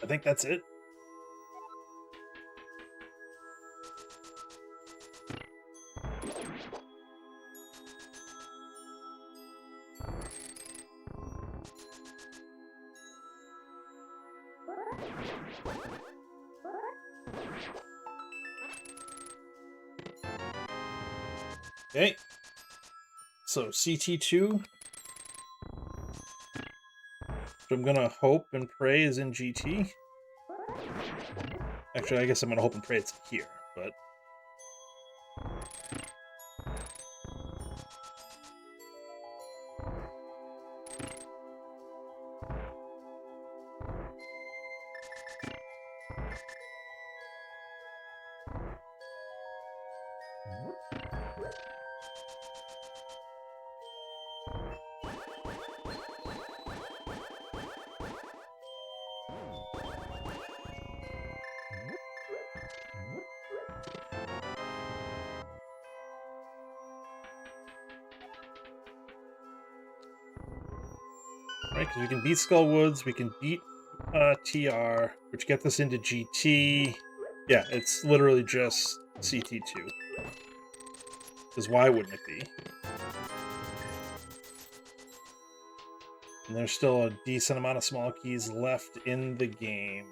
I think that's it. Okay. So CT2. I'm gonna hope and pray is in GT. Actually, I guess I'm gonna hope and pray it's here, but right, because we can beat Skull Woods, we can beat TR, which gets us into GT. Yeah, it's literally just CT2. Because why wouldn't it be? And there's still a decent amount of small keys left in the game.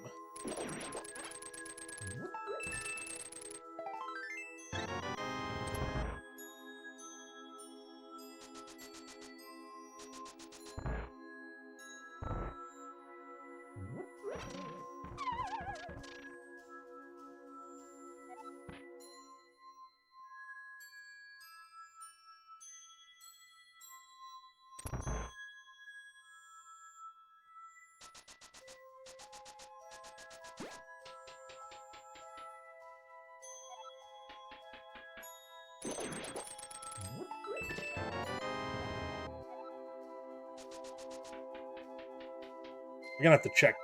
We're gonna have to check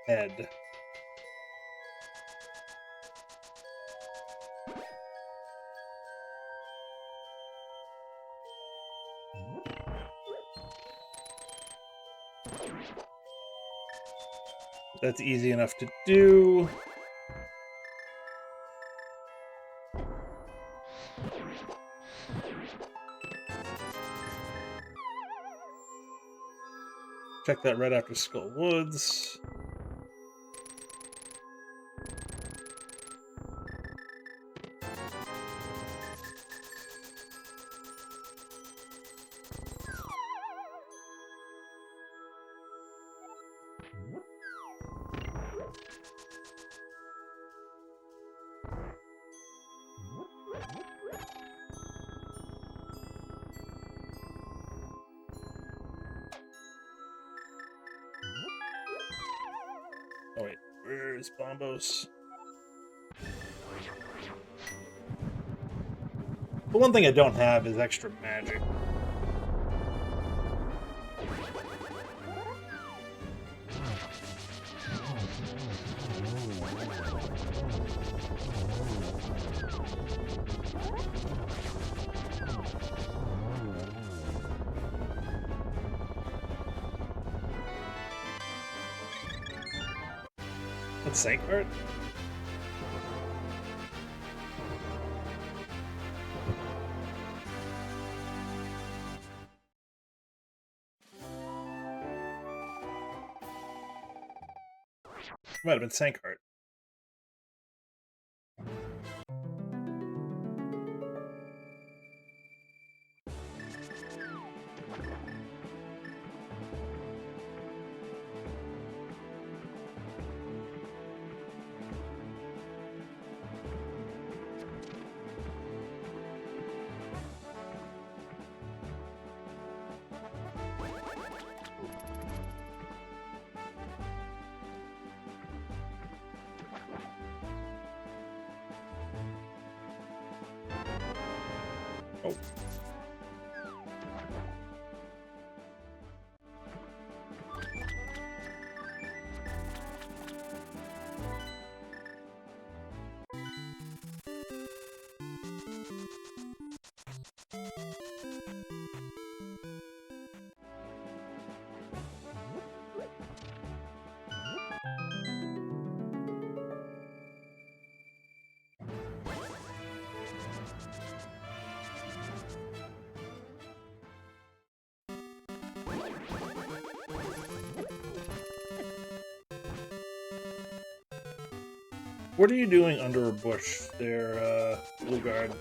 head. That's easy enough to do. Check that right after Skull Woods. Oh wait, where is Bombos? The one thing I don't have is extra magic. That's Sank Art? Might have been Sank Art. Oh. What are you doing under a bush there, Blue Guard?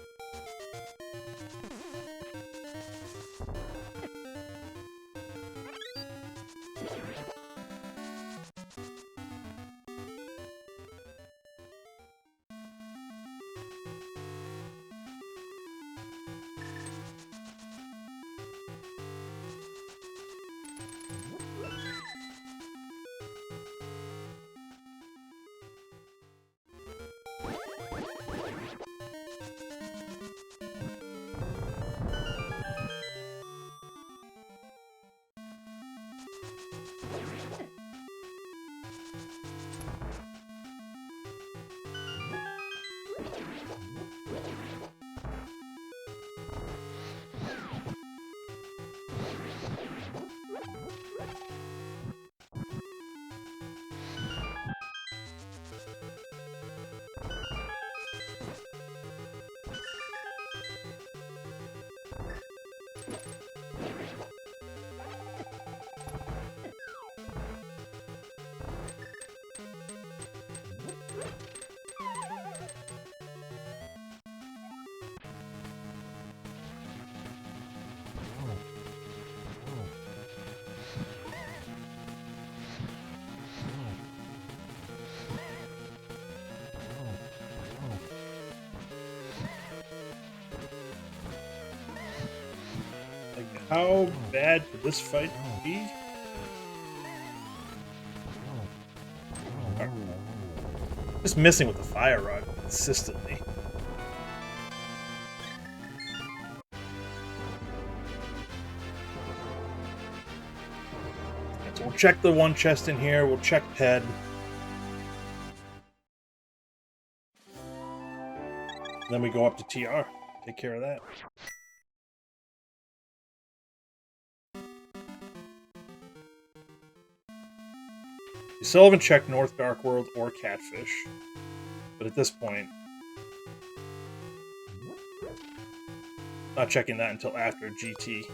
How bad could this fight be? Just missing with the fire rod consistently. Right, so we'll check the one chest in here. We'll check Ped. Then we go up to TR. Take care of that. You still haven't checked North Dark World or Catfish, but at this point, not checking that until after GT.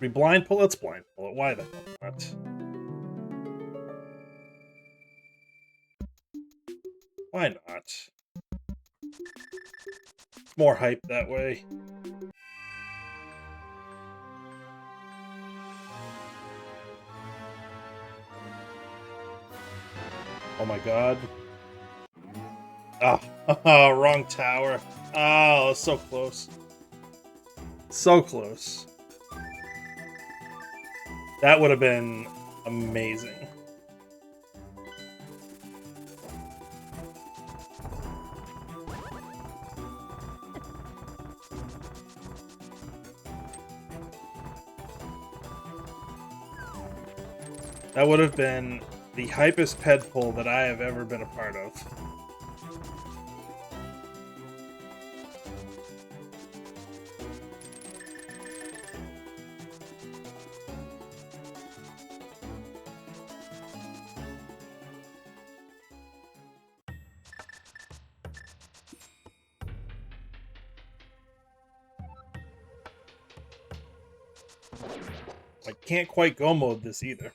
We blind pull? Let's blind pull it. Why the hell not? Why not? More hype that way. Oh my god. Oh, wrong tower. Oh, so close. So close. That would have been amazing. That would have been the hypest ped pull that I have ever been a part of. I can't quite go mode this either.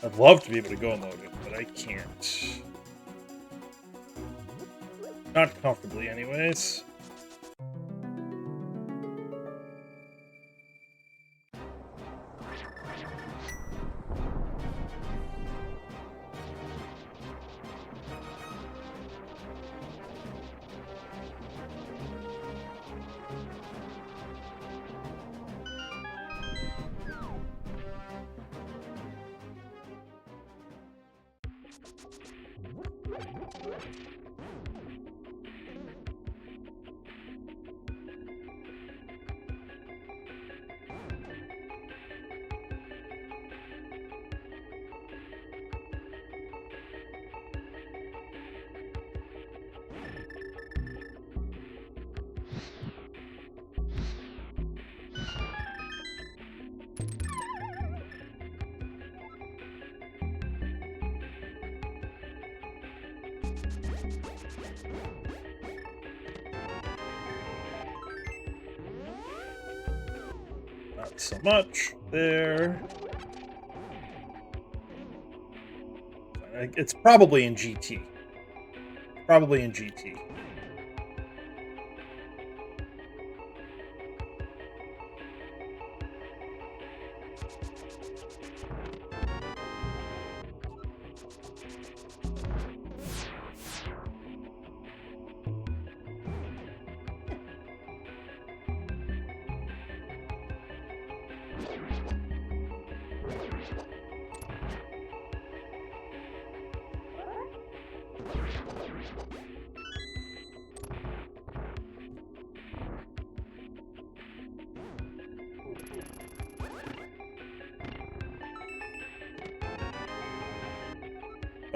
I'd love to be able to go mode it, but I can't. Not comfortably, anyways. Not so much there. It's probably in GT. Probably in GT.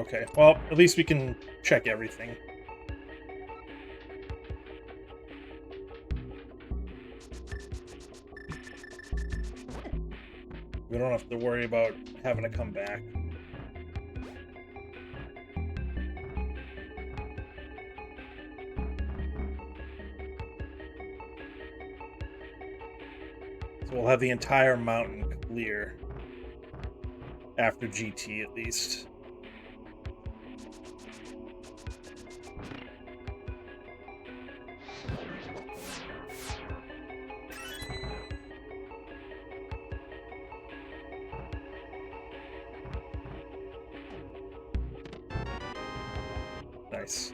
Okay, well, at least we can check everything. We don't have to worry about having to come back. So we'll have the entire mountain clear after GT at least. Nice.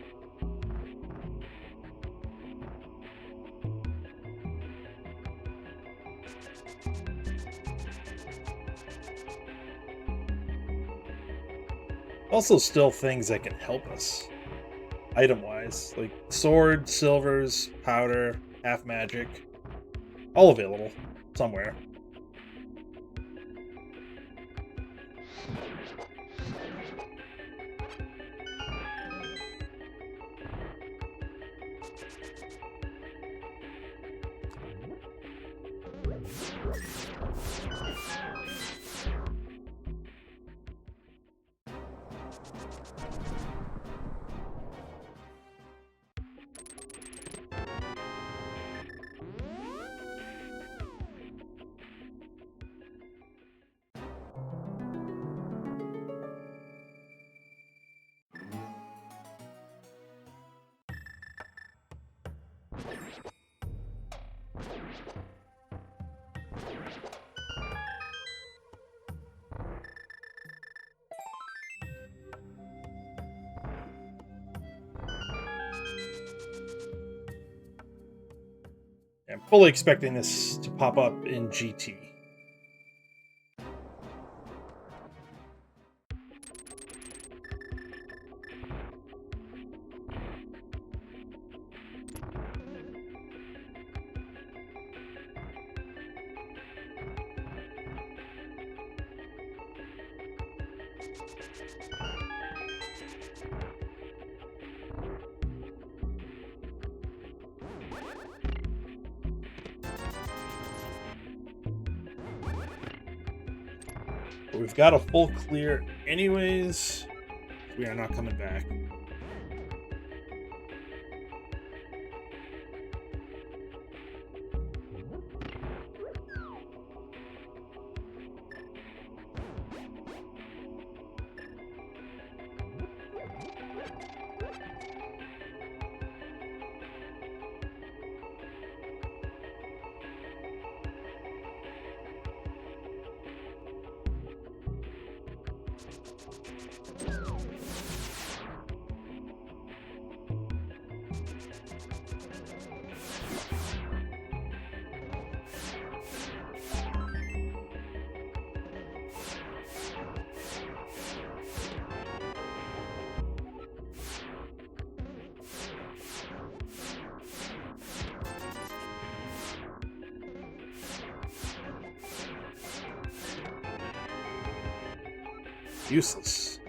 Also still things that can help us item-wise, like sword, silvers, powder, half magic, all available somewhere. I'm fully expecting this to pop up in GT. But we've got a full clear anyways. We are not coming back. Useless.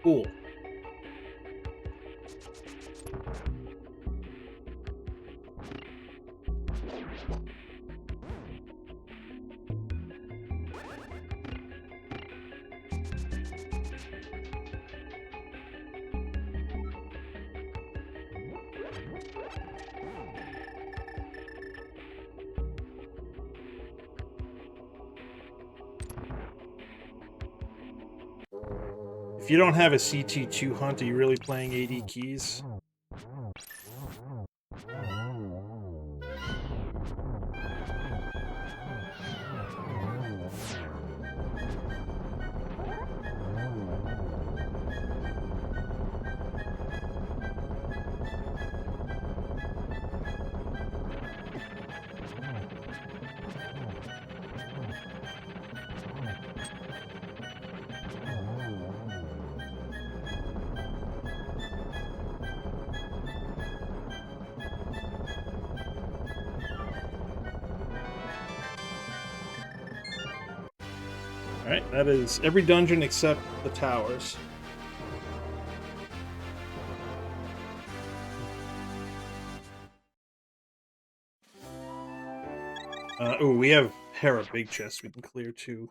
Cool. If you don't have a CT2 hunt, are you really playing AD keys? Alright, that is every dungeon except the towers. Oh, we have Hera big chest we can clear too.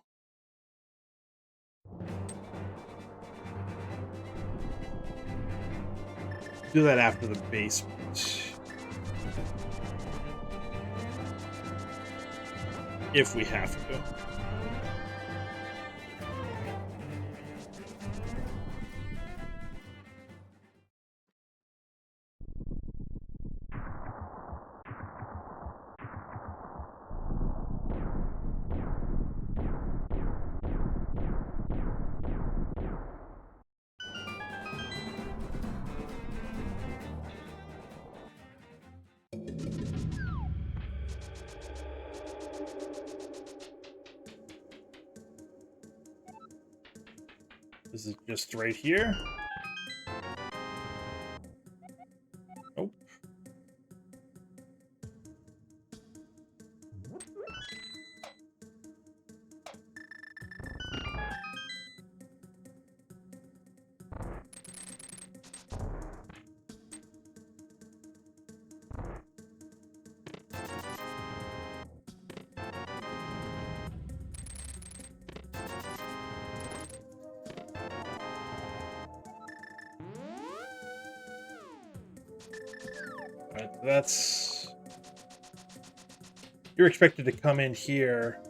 Do that after the basement. If we have to. This is just right here. Nope. Alright, that's... You're expected to come in here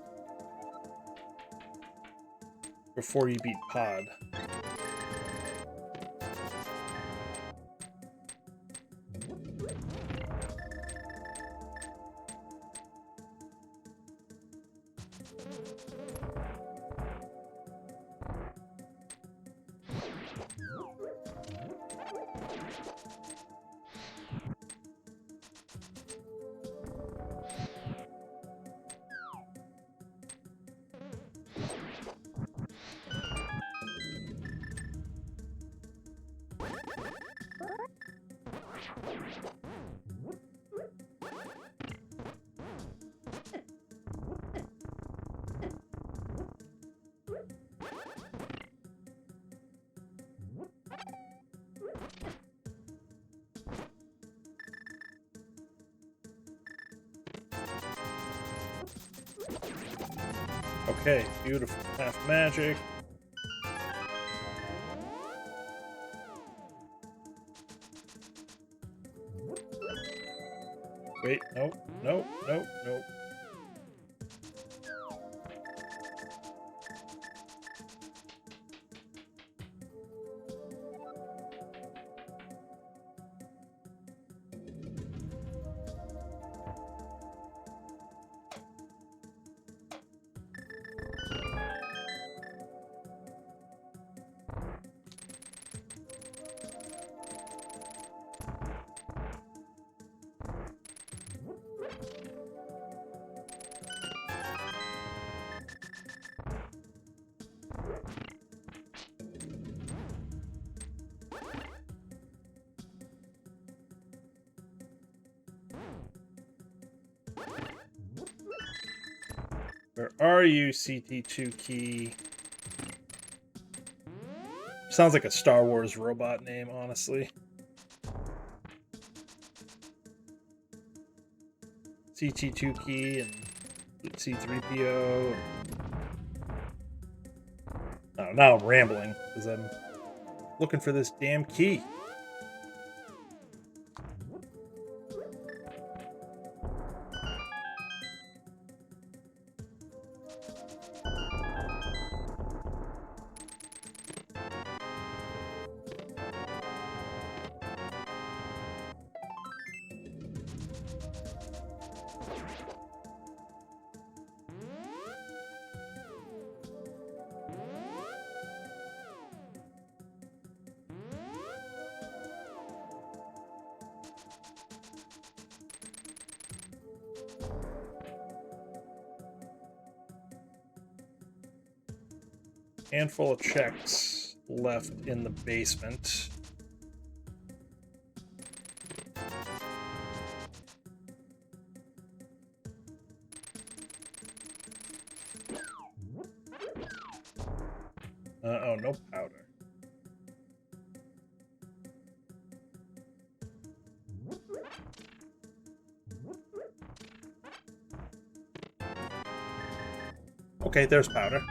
before you beat Pod. Okay, beautiful. Half magic. Wait, nope, nope, nope, nope. Where are you, CT2 key? Sounds like a Star Wars robot name, honestly. CT2 key and C3PO. Oh, now I'm rambling because I'm looking for this damn key. Handful of checks left in the basement. Oh, no powder. Okay, there's powder.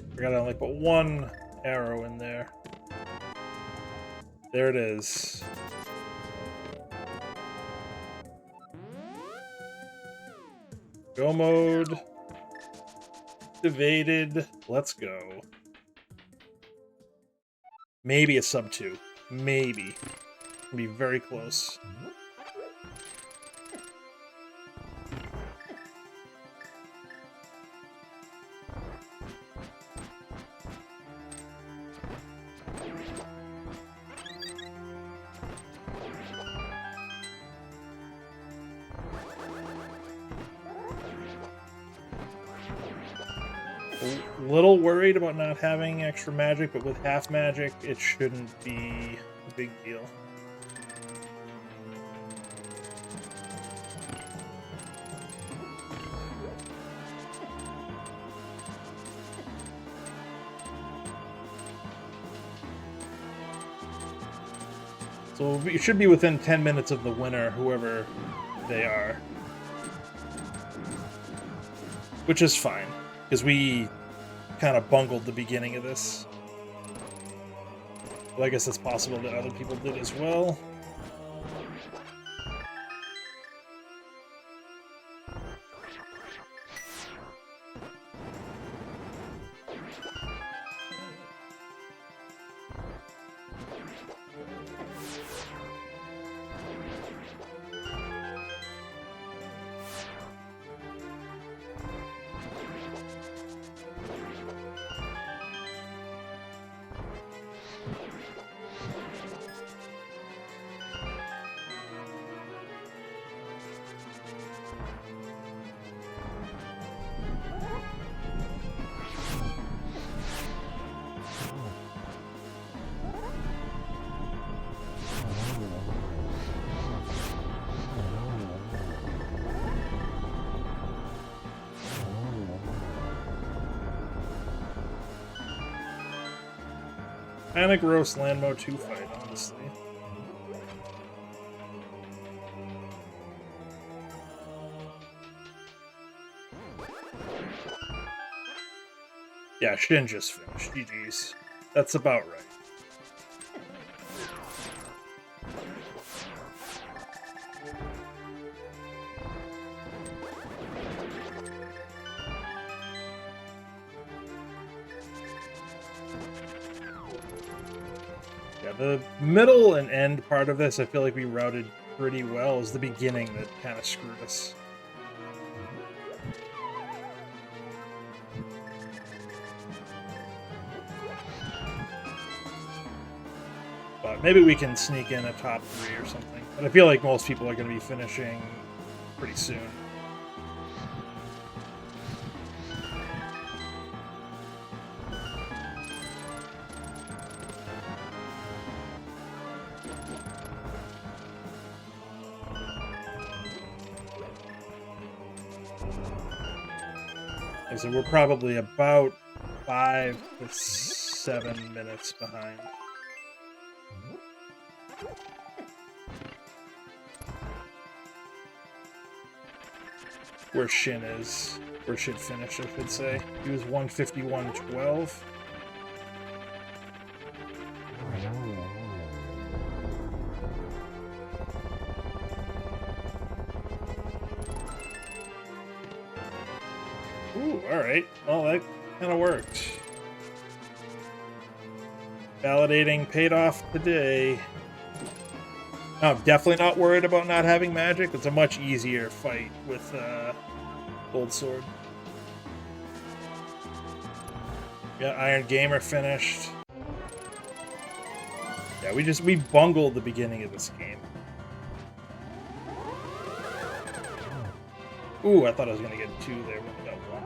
I gotta only put one arrow in there. There it is. Go mode. Activated. Let's go. Maybe a sub 2. Maybe. It'll be very close. A little worried about not having extra magic, but with half magic, it shouldn't be a big deal. So it should be within 10 minutes of the winner, whoever they are. Which is fine, because we kind of bungled the beginning of this. But I guess it's possible that other people did as well. Panic Roast Land Mode 2 fight, honestly. Yeah, Shin just finished. GG's. That's about right. The middle and end part of this, I feel like we routed pretty well. Is the beginning that kind of screwed us. But maybe we can sneak in a top 3 or something. But I feel like most people are going to be finishing pretty soon. So we're probably about 5 to 7 minutes behind. Where Shin is. Where Shin finished, I should say. He was 151.12. Ooh, alright. Well, that kind of worked. Validating paid off today. I'm definitely not worried about not having magic. It's a much easier fight with Gold Sword. Yeah, Iron Gamer finished. Yeah, we bungled the beginning of this game. Ooh, I thought I was gonna get 2 there, but I got 1.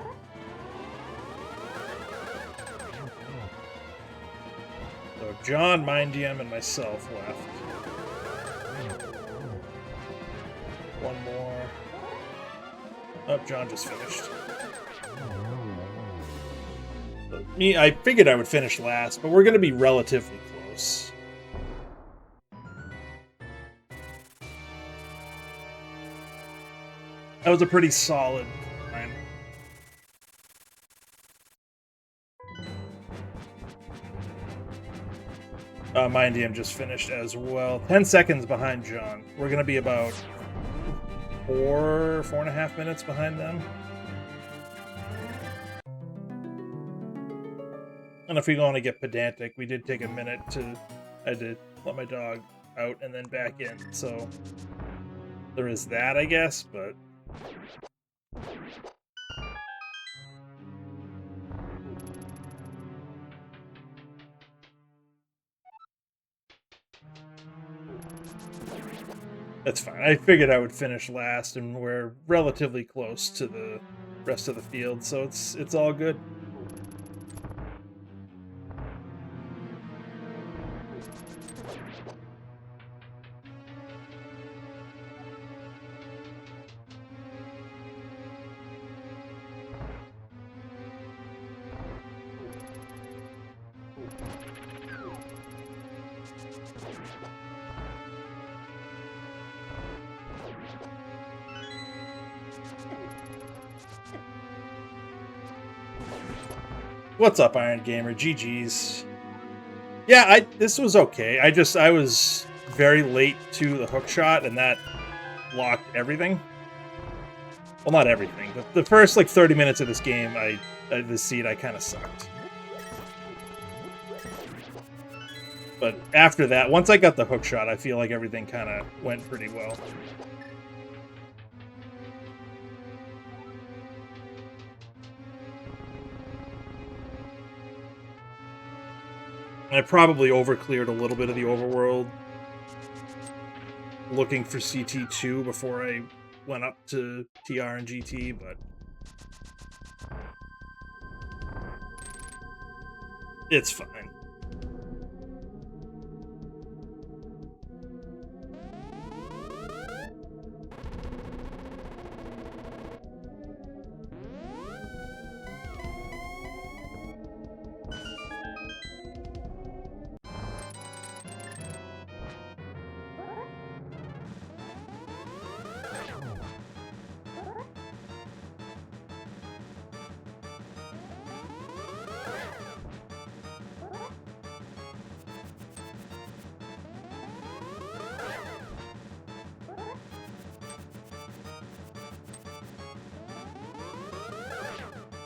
So John, Mind DM, and myself left. 1 more. Oh, John just finished. So me, I figured I would finish last, but we're gonna be relatively close. That was a pretty solid time. Mind DM just finished as well. 10 seconds behind John. We're going to be about 4.5 minutes behind them. And if we want to get pedantic, we did take a minute to... I had to let my dog out and then back in, so... There is that, I guess, but... That's fine. I figured I would finish last, and we're relatively close to the rest of the field, so it's all good. What's up, Iron Gamer? GG's. Yeah, this was okay. I was very late to the hook shot, and that blocked everything. Well, not everything, but the first, like, 30 minutes of this game, this seed, I kind of sucked. But after that, once I got the hook shot, I feel like everything kind of went pretty well. I probably overcleared a little bit of the overworld looking for CT2 before I went up to TR and GT, but it's fine.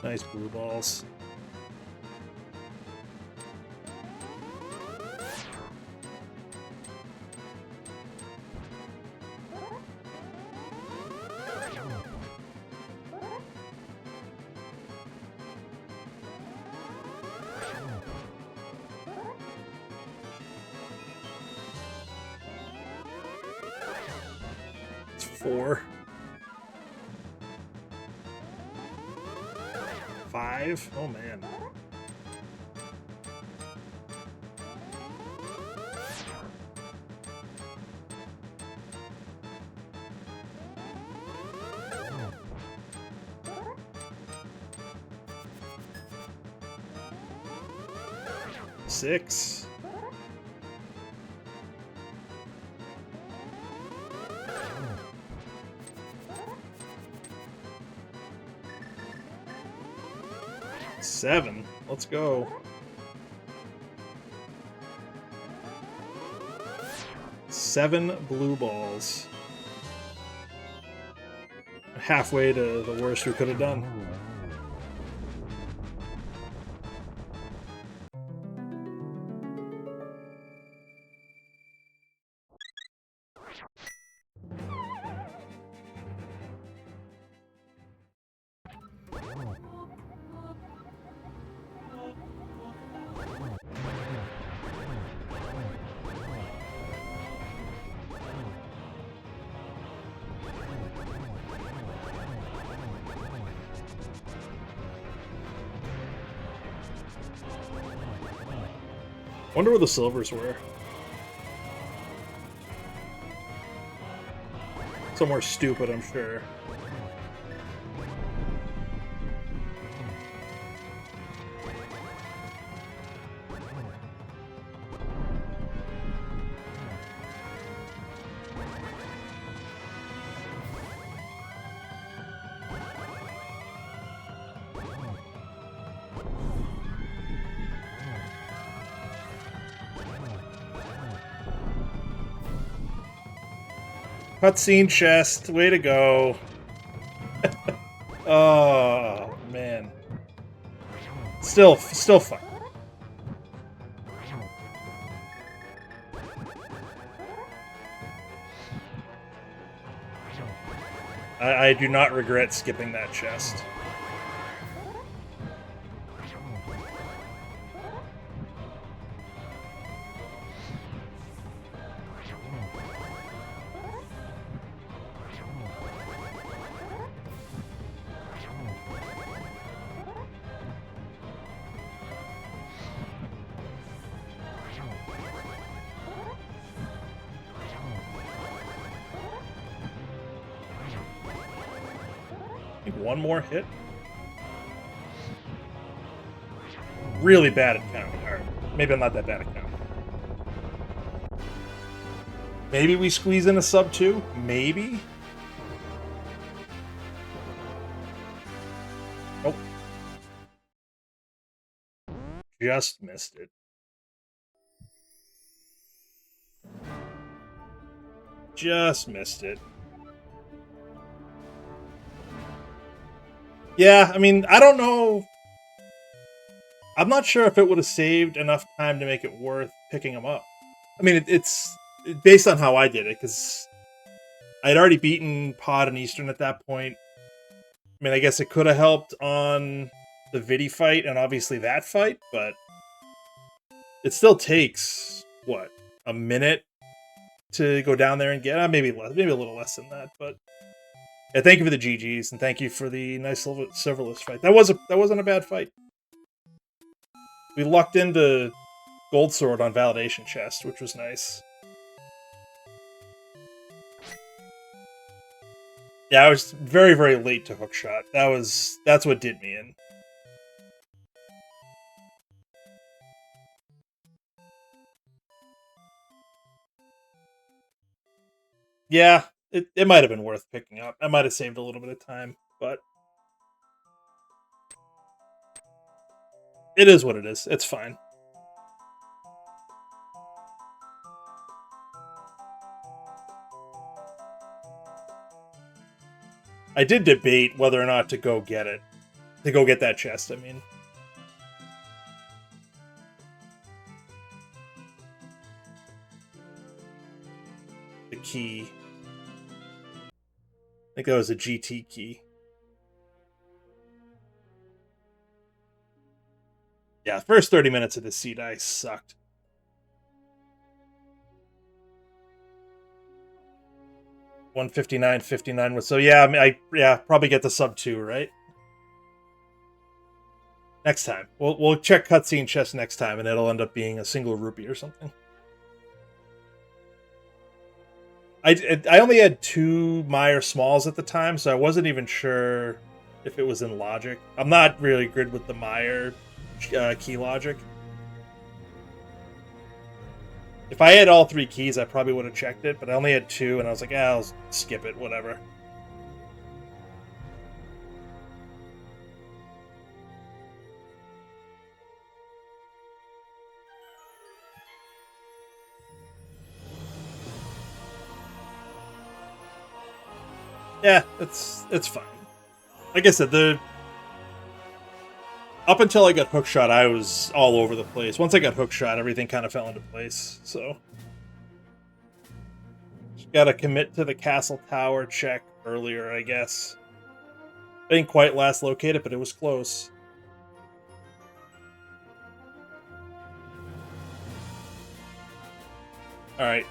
Nice blue balls. It's 4. 5? Oh, man. Six. Seven. Let's go. 7 blue balls. Halfway to the worst we could have done. Wonder where the silvers were. Somewhere stupid, I'm sure. Cutscene chest, way to go. Oh, man. Still fun. I do not regret skipping that chest. I think one more hit. Really bad at counting. Or maybe I'm not that bad at counting. Maybe we squeeze in a sub 2? Maybe? Nope. Just missed it. Just missed it. Yeah, I mean, I don't know. I'm not sure if it would have saved enough time to make it worth picking them up. I mean, it's based on how I did it, because I'd already beaten Pod and Eastern at that point. I mean, I guess it could have helped on the Vidi fight and obviously that fight, but it still takes, what, a minute to go down there and get maybe less, maybe a little less than that, but yeah, thank you for the GGs and thank you for the nice little serverless fight. That wasn't a bad fight. We lucked into Gold Sword on Validation Chest, which was nice. Yeah, I was very, very late to Hookshot. That's what did me in. Yeah, it might have been worth picking up. I might have saved a little bit of time, but it is what it is. It's fine. I did debate whether or not to go get it. To go get that chest, I mean. The key. I think that was a GT key. Yeah, the first 30 minutes of this sea dice sucked. $159.59 was so yeah. I mean, probably get the sub 2, right? Next time, we'll check cutscene chest next time, and it'll end up being a single rupee or something. I only had 2 Meyer Smalls at the time, so I wasn't even sure if it was in logic. I'm not really good with the Meyer key logic. If I had all 3 keys, I probably would have checked it, but I only had 2, and I was like, I'll skip it, whatever. Yeah, it's fine. Like I said, up until I got Hookshot, I was all over the place. Once I got Hookshot, everything kind of fell into place, so. Just gotta commit to the castle tower check earlier, I guess. I didn't quite last locate it, but it was close. Alright.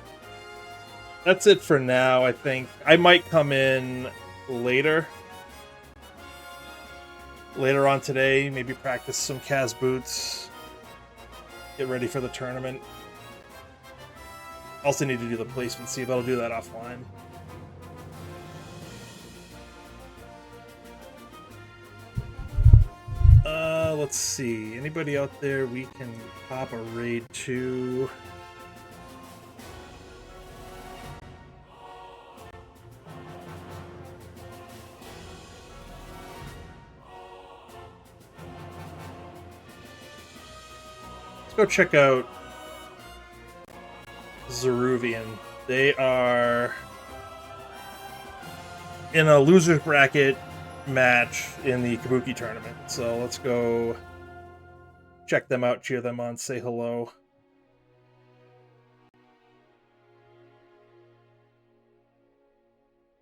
That's it for now, I think. I might come in later on today, maybe practice some Kaz boots. get ready for the tournament. Also need to do the placement, see if I'll do that offline. Let's see. Anybody out there we can pop a raid to? Let's go check out Zeruvian. They are in a loser's bracket match in the Kabuki tournament. So let's go check them out, cheer them on, say hello.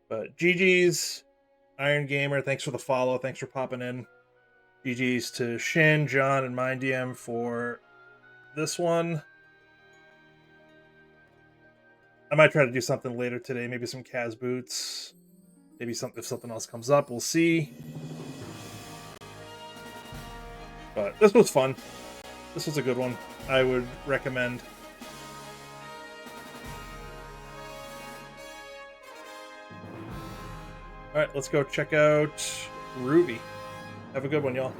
But GG's, Iron Gamer, thanks for the follow, thanks for popping in. GG's to Shin, John, and MindDM for this one. I might try to do something later today, maybe some Kaz boots. Maybe something if something else comes up, we'll see. But this was fun. This was a good one. I would recommend. Alright, let's go check out Ruby. Have a good one, y'all.